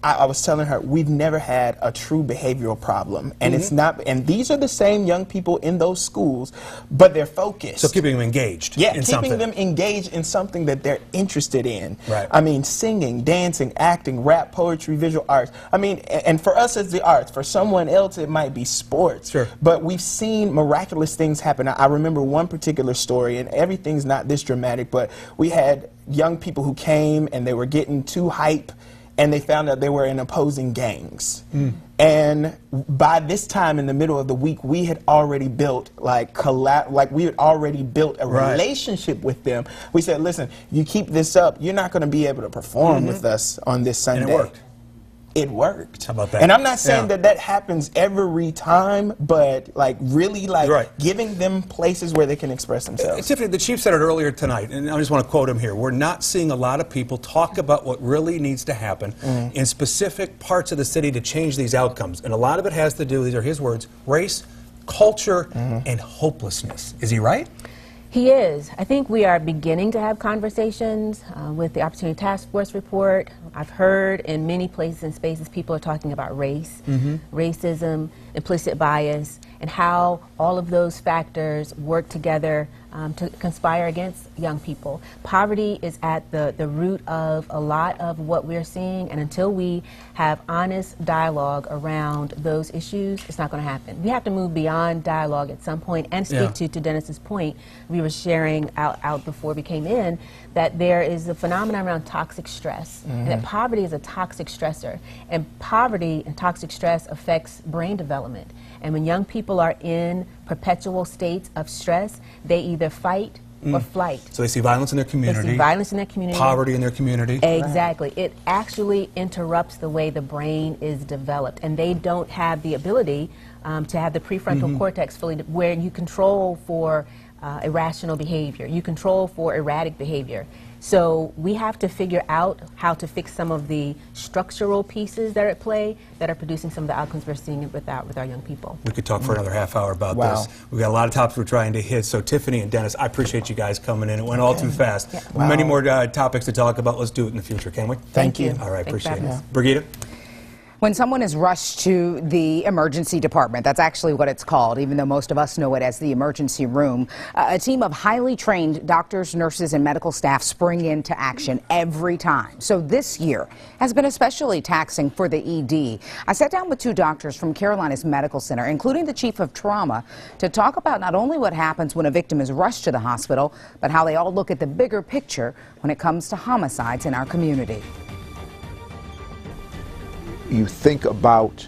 S21: I was telling her, we've never had a true behavioral problem. And it's not, and these are the same young people in those schools, but they're focused.
S10: So keeping them engaged.
S21: Yeah,
S10: in
S21: keeping
S10: something.
S21: them engaged in something that they're interested in.
S10: Right.
S21: I mean, singing, dancing, acting, rap, poetry, visual arts. I mean, and for us it's the arts. For someone else it might be sports.
S10: Sure.
S21: But we've seen miraculous things happen. I remember one particular story, and everything's not this dramatic, but we had young people who came and they were getting too hype, and they found out they were in opposing gangs. And by this time in the middle of the week, we had already built we had already built a relationship with them. We said, listen, you keep this up, you're not going to be able to perform with us on this Sunday.
S10: And it worked.
S21: It worked.
S10: How about that?
S21: And I'm not saying that happens every time, but really giving them places where they can express themselves.
S10: Tiffany, the chief said it earlier tonight, and I just want to quote him here. We're not seeing a lot of people talk about what really needs to happen in specific parts of the city to change these outcomes. And a lot of it has to do, these are his words, race, culture, and hopelessness. Is he right?
S14: He is. I think we are beginning to have conversations with the Opportunity Task Force report. I've heard in many places and spaces people are talking about race, racism, implicit bias, and how all of those factors work together to conspire against young people. Poverty is at the root of a lot of what we're seeing, and until we have honest dialogue around those issues, it's not going to happen. We have to move beyond dialogue at some point and speak to Dennis's point. We were sharing out before we came in that there is a phenomenon around toxic stress, and that poverty is a toxic stressor, and poverty and toxic stress affects brain development. And when young people are in perpetual states of stress, they either fight or flight.
S10: So they see violence in their community.
S14: They see violence in their community.
S10: Poverty in their community.
S14: Exactly. It actually interrupts the way the brain is developed, and they don't have the ability to have the prefrontal cortex fully, where you control for irrational behavior, you control for erratic behavior. So we have to figure out how to fix some of the structural pieces that are at play that are producing some of the outcomes we're seeing with our young people.
S10: We could talk for another half hour about this. We've got a lot of topics we're trying to hit. So Tiffany and Dennis, I appreciate you guys coming in. It went all too fast. Many more topics to talk about. Let's do it in the future, can we?
S21: Thank you.
S10: All right,
S14: Thanks
S10: appreciate it.
S14: for
S10: Brigitte?
S7: When someone is rushed to the emergency department, that's actually what it's called, even though most of us know it as the emergency room, a team of highly trained doctors, nurses, and medical staff spring into action every time. So this year has been especially taxing for the ED. I sat down with two doctors from Carolina's Medical Center, including the chief of trauma, to talk about not only what happens when a victim is rushed to the hospital, but how they all look at the bigger picture when it comes to homicides in our community.
S22: You think about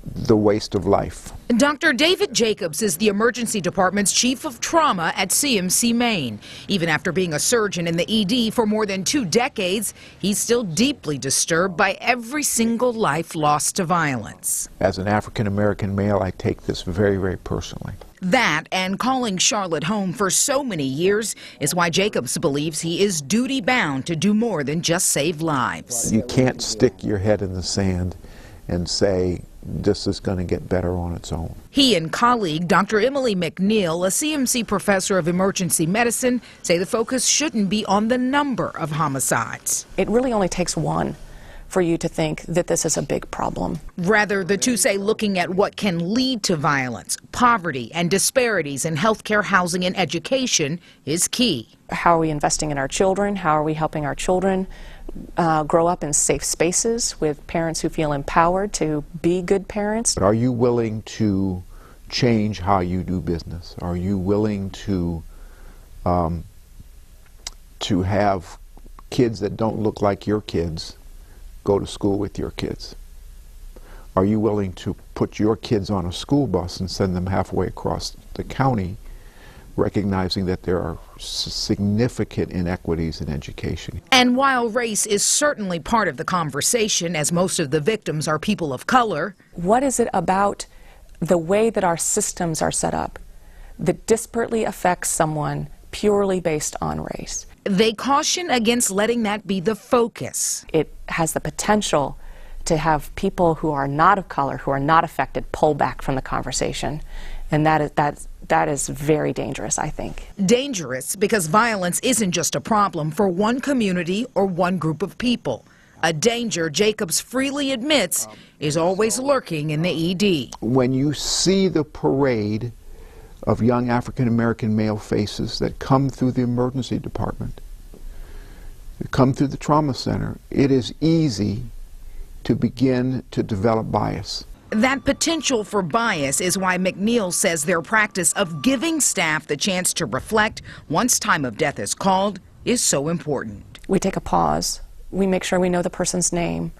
S15: the waste of life.
S18: Dr. David Jacobs is the emergency department's chief of trauma at CMC Maine. Even after being a surgeon in the ED for more than 2 decades, he's still deeply disturbed by every single life lost to violence.
S15: As an African American male, I take this very, very personally.
S18: That and calling Charlotte home for so many years is why Jacobs believes he is duty-bound to do more than just save lives.
S15: You can't stick your head in the sand and say, this is going to get better on its own.
S18: He and colleague Dr. Emily McNeil, a CMC professor of emergency medicine, say the focus shouldn't be on the number of homicides.
S22: It really only takes one for you to think that this is a big problem.
S18: Rather, the two say looking at what can lead to violence, poverty, and disparities in healthcare, housing, and education is key.
S22: How are we investing in our children? How are we helping our children grow up in safe spaces with parents who feel empowered to be good parents?
S15: Are you willing to change how you do business? Are you willing to have kids that don't look like your kids go to school with your kids? Are you willing to put your kids on a school bus and send them halfway across the county, recognizing that there are significant inequities in education?
S18: And while race is certainly part of the conversation, as most of the victims are people of color,
S22: what is it about the way that our systems are set up that disparately affects someone purely based on race?
S18: They caution against letting that be the focus.
S22: It has the potential to have people who are not of color, who are not affected, pull back from the conversation. And that is very dangerous, I think.
S18: Dangerous because violence isn't just a problem for one community or one group of people. A danger Jacobs freely admits is always lurking in the ED.
S15: When you see the parade of young African American male faces that come through the emergency department, that come through the trauma center, it is easy to begin to develop bias.
S18: That potential for bias is why McNeil says their practice of giving staff the chance to reflect once time of death is called is so important.
S22: We take a pause. We make sure we know the person's name.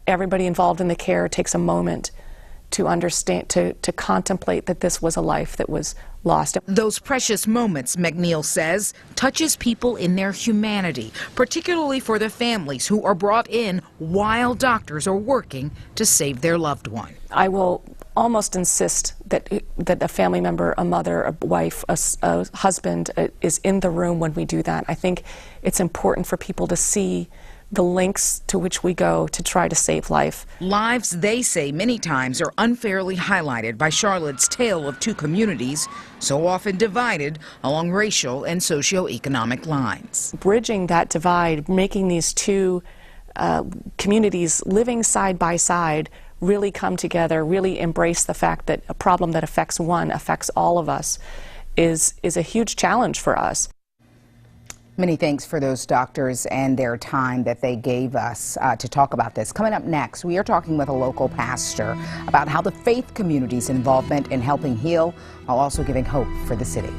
S22: Everybody involved in the care takes a moment to understand, to contemplate that this was a life that was lost.
S18: Those precious moments, McNeil says, touches people in their humanity, particularly for the families who are brought in while doctors are working to save their loved one.
S22: I will almost insist that a family member, a mother, a wife, a husband is in the room when we do that. I think it's important for people to see the lengths to which we go to try to save life.
S18: Lives, they say, many times are unfairly highlighted by Charlotte's tale of two communities, so often divided along racial and socioeconomic lines.
S22: Bridging that divide, making these two communities living side by side really come together, really embrace the fact that a problem that affects one affects all of us is a huge challenge for us.
S7: Many thanks for those doctors and their time that they gave us to talk about this. Coming up next, we are talking with a local pastor about how the faith community's involvement in helping heal while also giving hope for the city.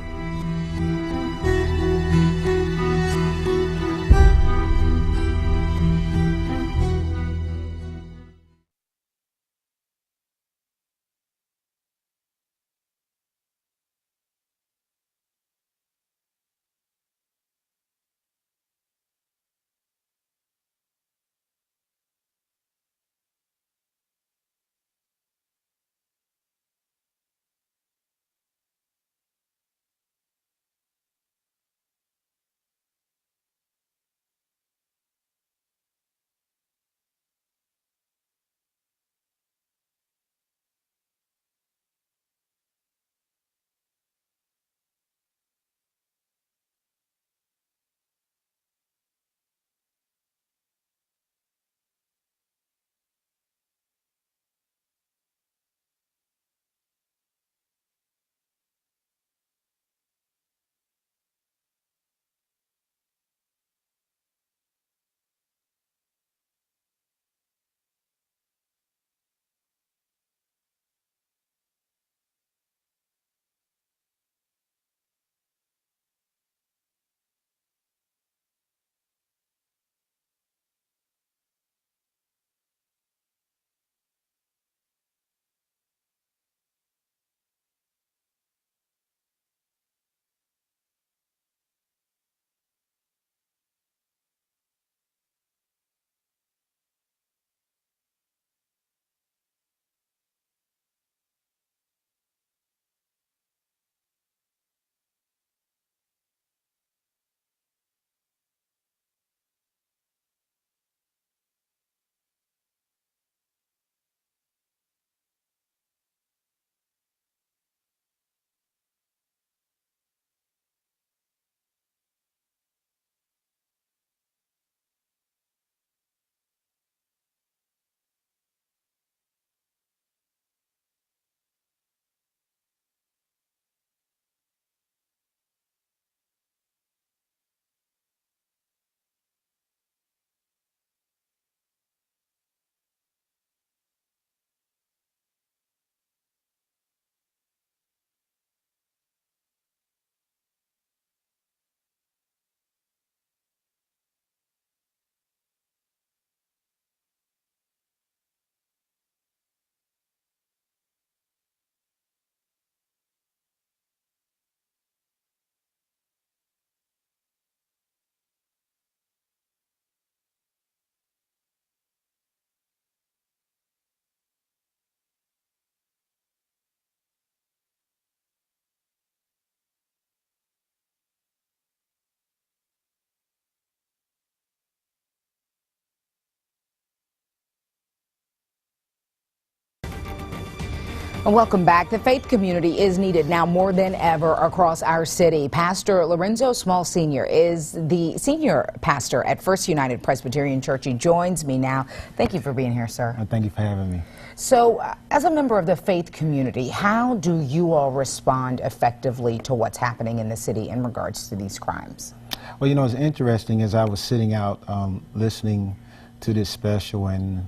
S7: And welcome back. The faith community is needed now more than ever across our city. Pastor Lorenzo Small Sr. is the senior pastor at First United Presbyterian Church. He joins me now. Thank you for being here, sir.
S4: Thank you for having me.
S7: So, as a member of the faith community, how do you all respond effectively to what's happening in the city in regards to these crimes?
S4: Well, you know, it's interesting as I was sitting out listening to this special and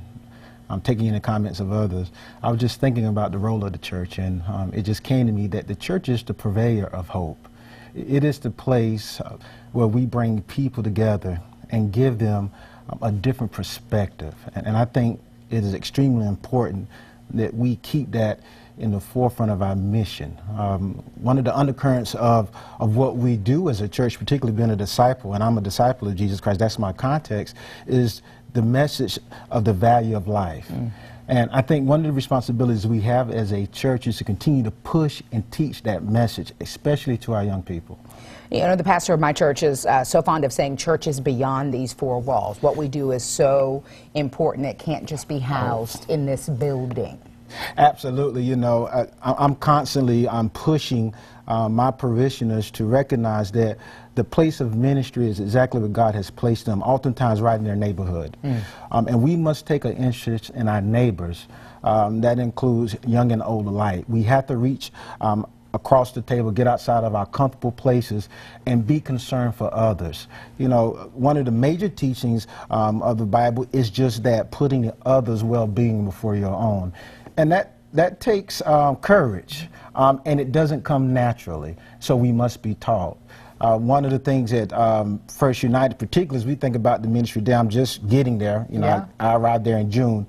S4: taking in the comments of others, I was just thinking about the role of the church, and it just came to me that the church is the purveyor of hope. It is the place where we bring people together and give them a different perspective, and I think it is extremely important that we keep that in the forefront of our mission. One of the undercurrents of what we do as a church, particularly being a disciple, and I'm a disciple of Jesus Christ, that's my context, is the message of the value of life. And I think one of the responsibilities we have as a church is to continue to push and teach that message, especially to our young people.
S7: You know, the pastor of my church is so fond of saying church is beyond these four walls. What we do is so important, it can't just be housed in this building.
S4: Absolutely. You know, I'm constantly pushing my parishioners to recognize that the place of ministry is exactly where God has placed them, oftentimes right in their neighborhood. And we must take an interest in our neighbors. That includes young and old alike. We have to reach across the table, get outside of our comfortable places, and be concerned for others. You know, one of the major teachings of the Bible is just that, putting the other's well-being before your own. And that takes courage, and it doesn't come naturally, so we must be taught. One of the things at First United, particularly as we think about the ministry there, I'm just getting there, you know, yeah. I arrived there in June,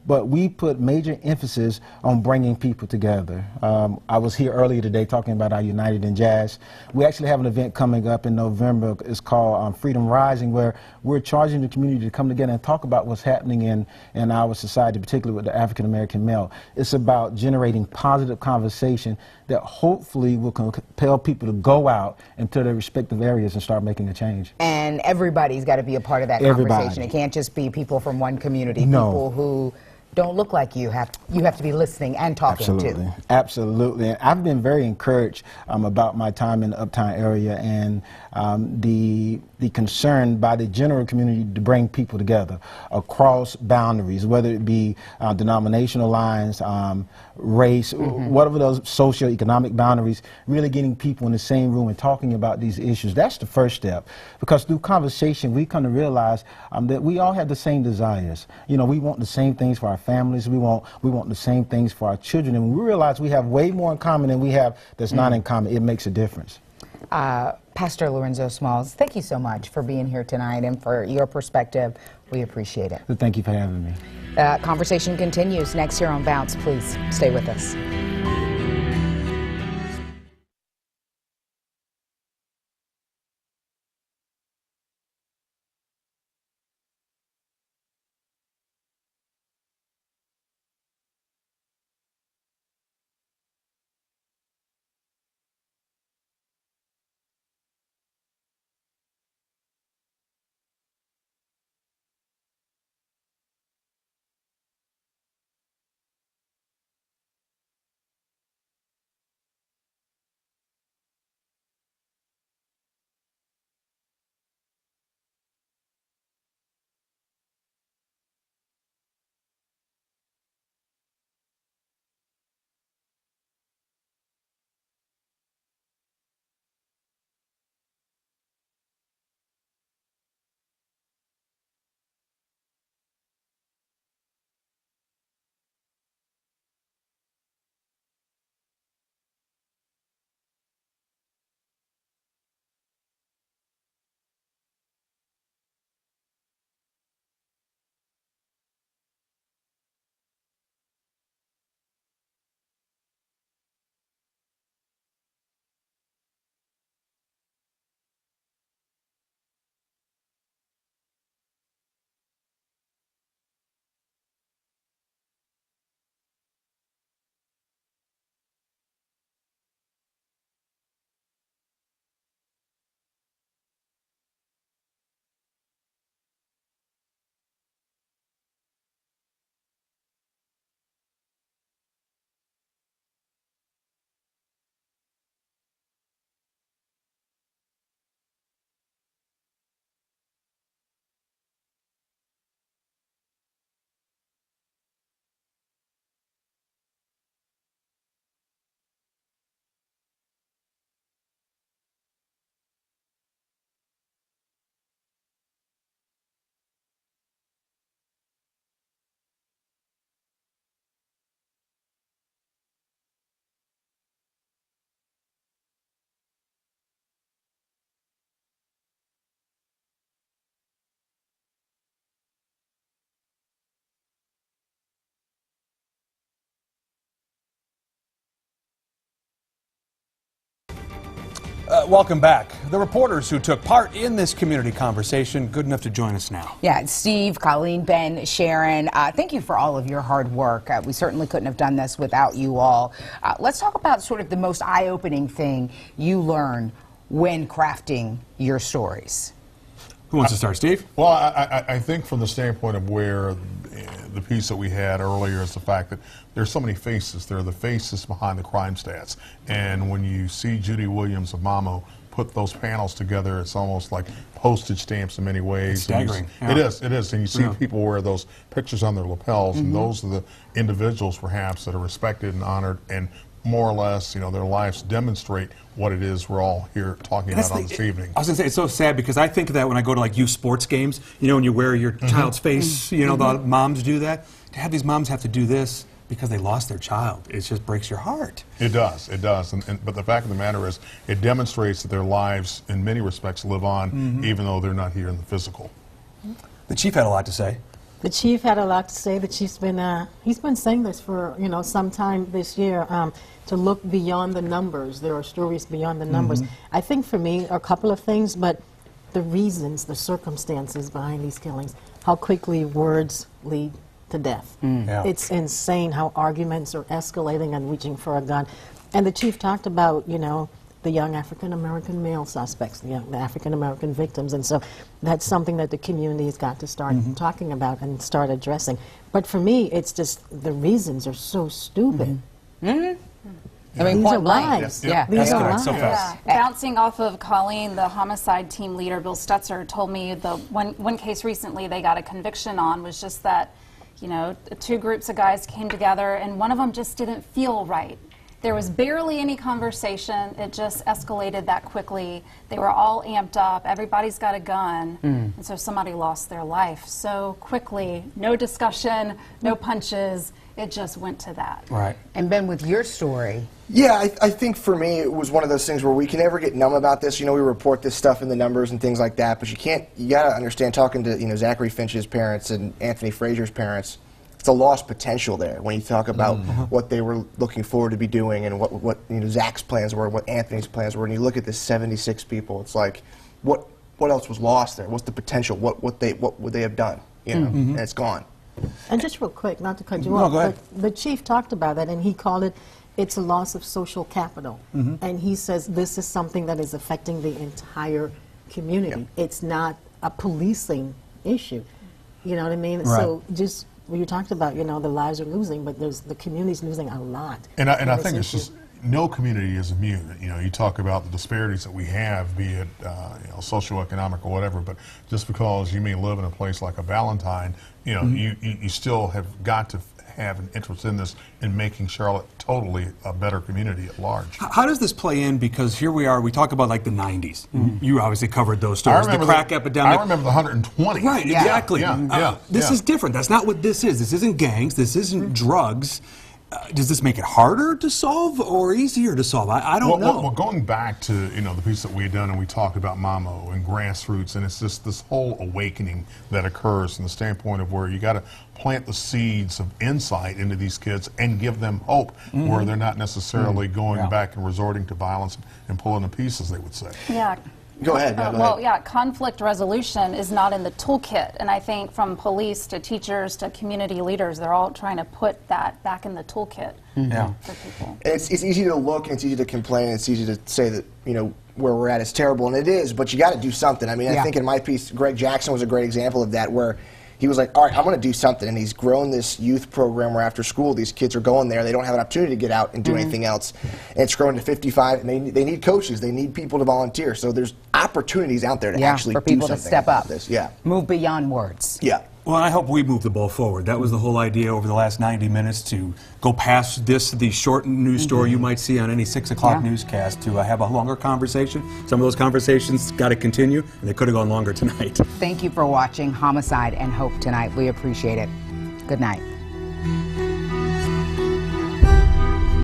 S4: but we put major emphasis on bringing people together. I was here earlier today talking about our United in Jazz. We actually have an event coming up in November. It's called Freedom Rising, where we're charging the community to come together and talk about what's happening in our society, particularly with the African-American male. It's about generating positive conversation that hopefully will compel people to go out into their respective areas and start making a change.
S7: And everybody's got to be a part of that conversation. It can't just be people from one community, people who don't look like you have to be listening and talking to.
S4: Absolutely. And I've been very encouraged about my time in the Uptown area and the concern by the general community to bring people together across boundaries, whether it be denominational lines, race, whatever those socioeconomic boundaries, really getting people in the same room and talking about these issues. That's the first step, because through conversation we come to realize that we all have the same desires. You know, we want the same things for our families, we want the same things for our children, and when we realize we have way more in common than we have that's not in common, it makes a difference.
S7: Pastor Lorenzo Smalls, thank you so much for being here tonight and for your perspective. We appreciate it.
S4: Thank you for having me.
S7: Conversation continues next here on Bounce. Please stay with us.
S10: Welcome back. The reporters who took part in this community conversation, good enough to join us now.
S7: Yeah, Steve, Colleen, Ben, Sharon, thank you for all of your hard work. We certainly couldn't have done this without you all. Let's talk about sort of the most eye-opening thing you learned when crafting your stories.
S10: Who wants to start, Steve?
S2: Well, I think from the standpoint of where the piece that we had earlier is the fact that there's so many faces. There are the faces behind the crime stats. And when you see Judy Williams of Mamo put those panels together, it's almost like postage stamps in many ways.
S10: It's staggering.
S2: It is. And you see people wear those pictures on their lapels, and those are the individuals perhaps that are respected and honored, and more or less, their lives demonstrate what it is we're all here talking about on this evening.
S10: I was going to say, it's so sad because I think of that when I go to like youth sports games, when you wear your child's face, the moms do that. To have these moms have to do this because they lost their child, it just breaks your heart.
S2: It does. But the fact of the matter is, it demonstrates that their lives, in many respects, live on, even though they're not here in the physical.
S10: The chief had a lot to say.
S16: The chief had a lot to say. The chief's been he's been saying this for some time this year, to look beyond the numbers. There are stories beyond the numbers. I think for me a couple of things, but the reasons, the circumstances behind these killings, how quickly words lead to death.
S23: Yeah.
S16: It's insane how arguments are escalating and reaching for a gun. And the chief talked about the young African-American male suspects, the African-American victims. And so that's something that the community has got to start talking about and start addressing. But for me, it's just the reasons are so stupid.
S7: I mean,
S16: these
S7: point
S16: are
S7: blank.
S16: lies.
S7: Yeah.
S16: These are lies.
S7: So fast.
S24: Bouncing off of Colleen, the homicide team leader, Bill Stetzer, told me the one case recently they got a conviction on was just that, two groups of guys came together and one of them just didn't feel right. There was barely any conversation. It just escalated that quickly. They were all amped up. Everybody's got a gun. And so somebody lost their life so quickly. No discussion, no punches. It just went to that.
S7: Right. And Ben, with your story.
S25: Yeah, I think for me it was one of those things where we can never get numb about this. We report this stuff in the numbers and things like that, but you gotta understand, talking to Zachary Finch's parents and Anthony Frazier's parents, it's a lost potential there when you talk about what they were looking forward to be doing and what Zach's plans were, what Anthony's plans were. And you look at this 76 people, it's like, what else was lost there? What's the potential? What would they have done? And it's gone.
S16: And just real quick, not to cut you
S25: No,
S16: off,
S25: go ahead.
S16: but the chief talked about that, and he called it's a loss of social capital. And he says this is something that is affecting the entire community. It's not a policing issue. You know what I mean?
S2: Right.
S16: So just you talked about, the lives are losing, but the community's losing a lot.
S2: And I think it's just, no community is immune. You talk about the disparities that we have, be it socioeconomic or whatever, but just because you may live in a place like a Valentine, you still have got to have an interest in this, in making Charlotte totally a better community at large.
S10: How does this play in? Because here we are, we talk about like the 90s. You obviously covered those stories. The crack epidemic.
S2: I remember the 120.
S10: Right, exactly. This
S2: Yeah.
S10: is different. That's not what this is. This isn't gangs. This isn't drugs. Does this make it harder to solve or easier to solve? I don't know.
S2: Well, going back to the piece that we had done, and we talked about Mamo and grassroots, and it's just this whole awakening that occurs from the standpoint of where you got to plant the seeds of insight into these kids and give them hope, where they're not necessarily going back and resorting to violence and pulling to pieces, they would say.
S24: Yeah.
S25: Go ahead.
S24: Conflict resolution is not in the toolkit, and I think from police to teachers to community leaders, they're all trying to put that back in the toolkit for people.
S25: And it's easy to look and it's easy to complain and it's easy to say that, where we're at is terrible, and it is, but you got to do something. I mean, I think in my piece, Greg Jackson was a great example of that, where he was like, all right, I'm going to do something, and he's grown this youth program where after school these kids are going there, they don't have an opportunity to get out and do anything else, and it's grown to 55, and they need coaches, they need people to volunteer, so there's opportunities out there to actually
S7: for people
S25: do
S7: to
S25: something
S7: step
S25: about
S7: up.
S25: this.
S7: Move beyond words.
S10: Well, I hope we move the ball forward. That was the whole idea over the last 90 minutes, to go past the short news story you might see on any 6 o'clock newscast, to have a longer conversation. Some of those conversations got to continue, and they could have gone longer tonight.
S7: Thank you for watching Homicide and Hope tonight. We appreciate it. Good night.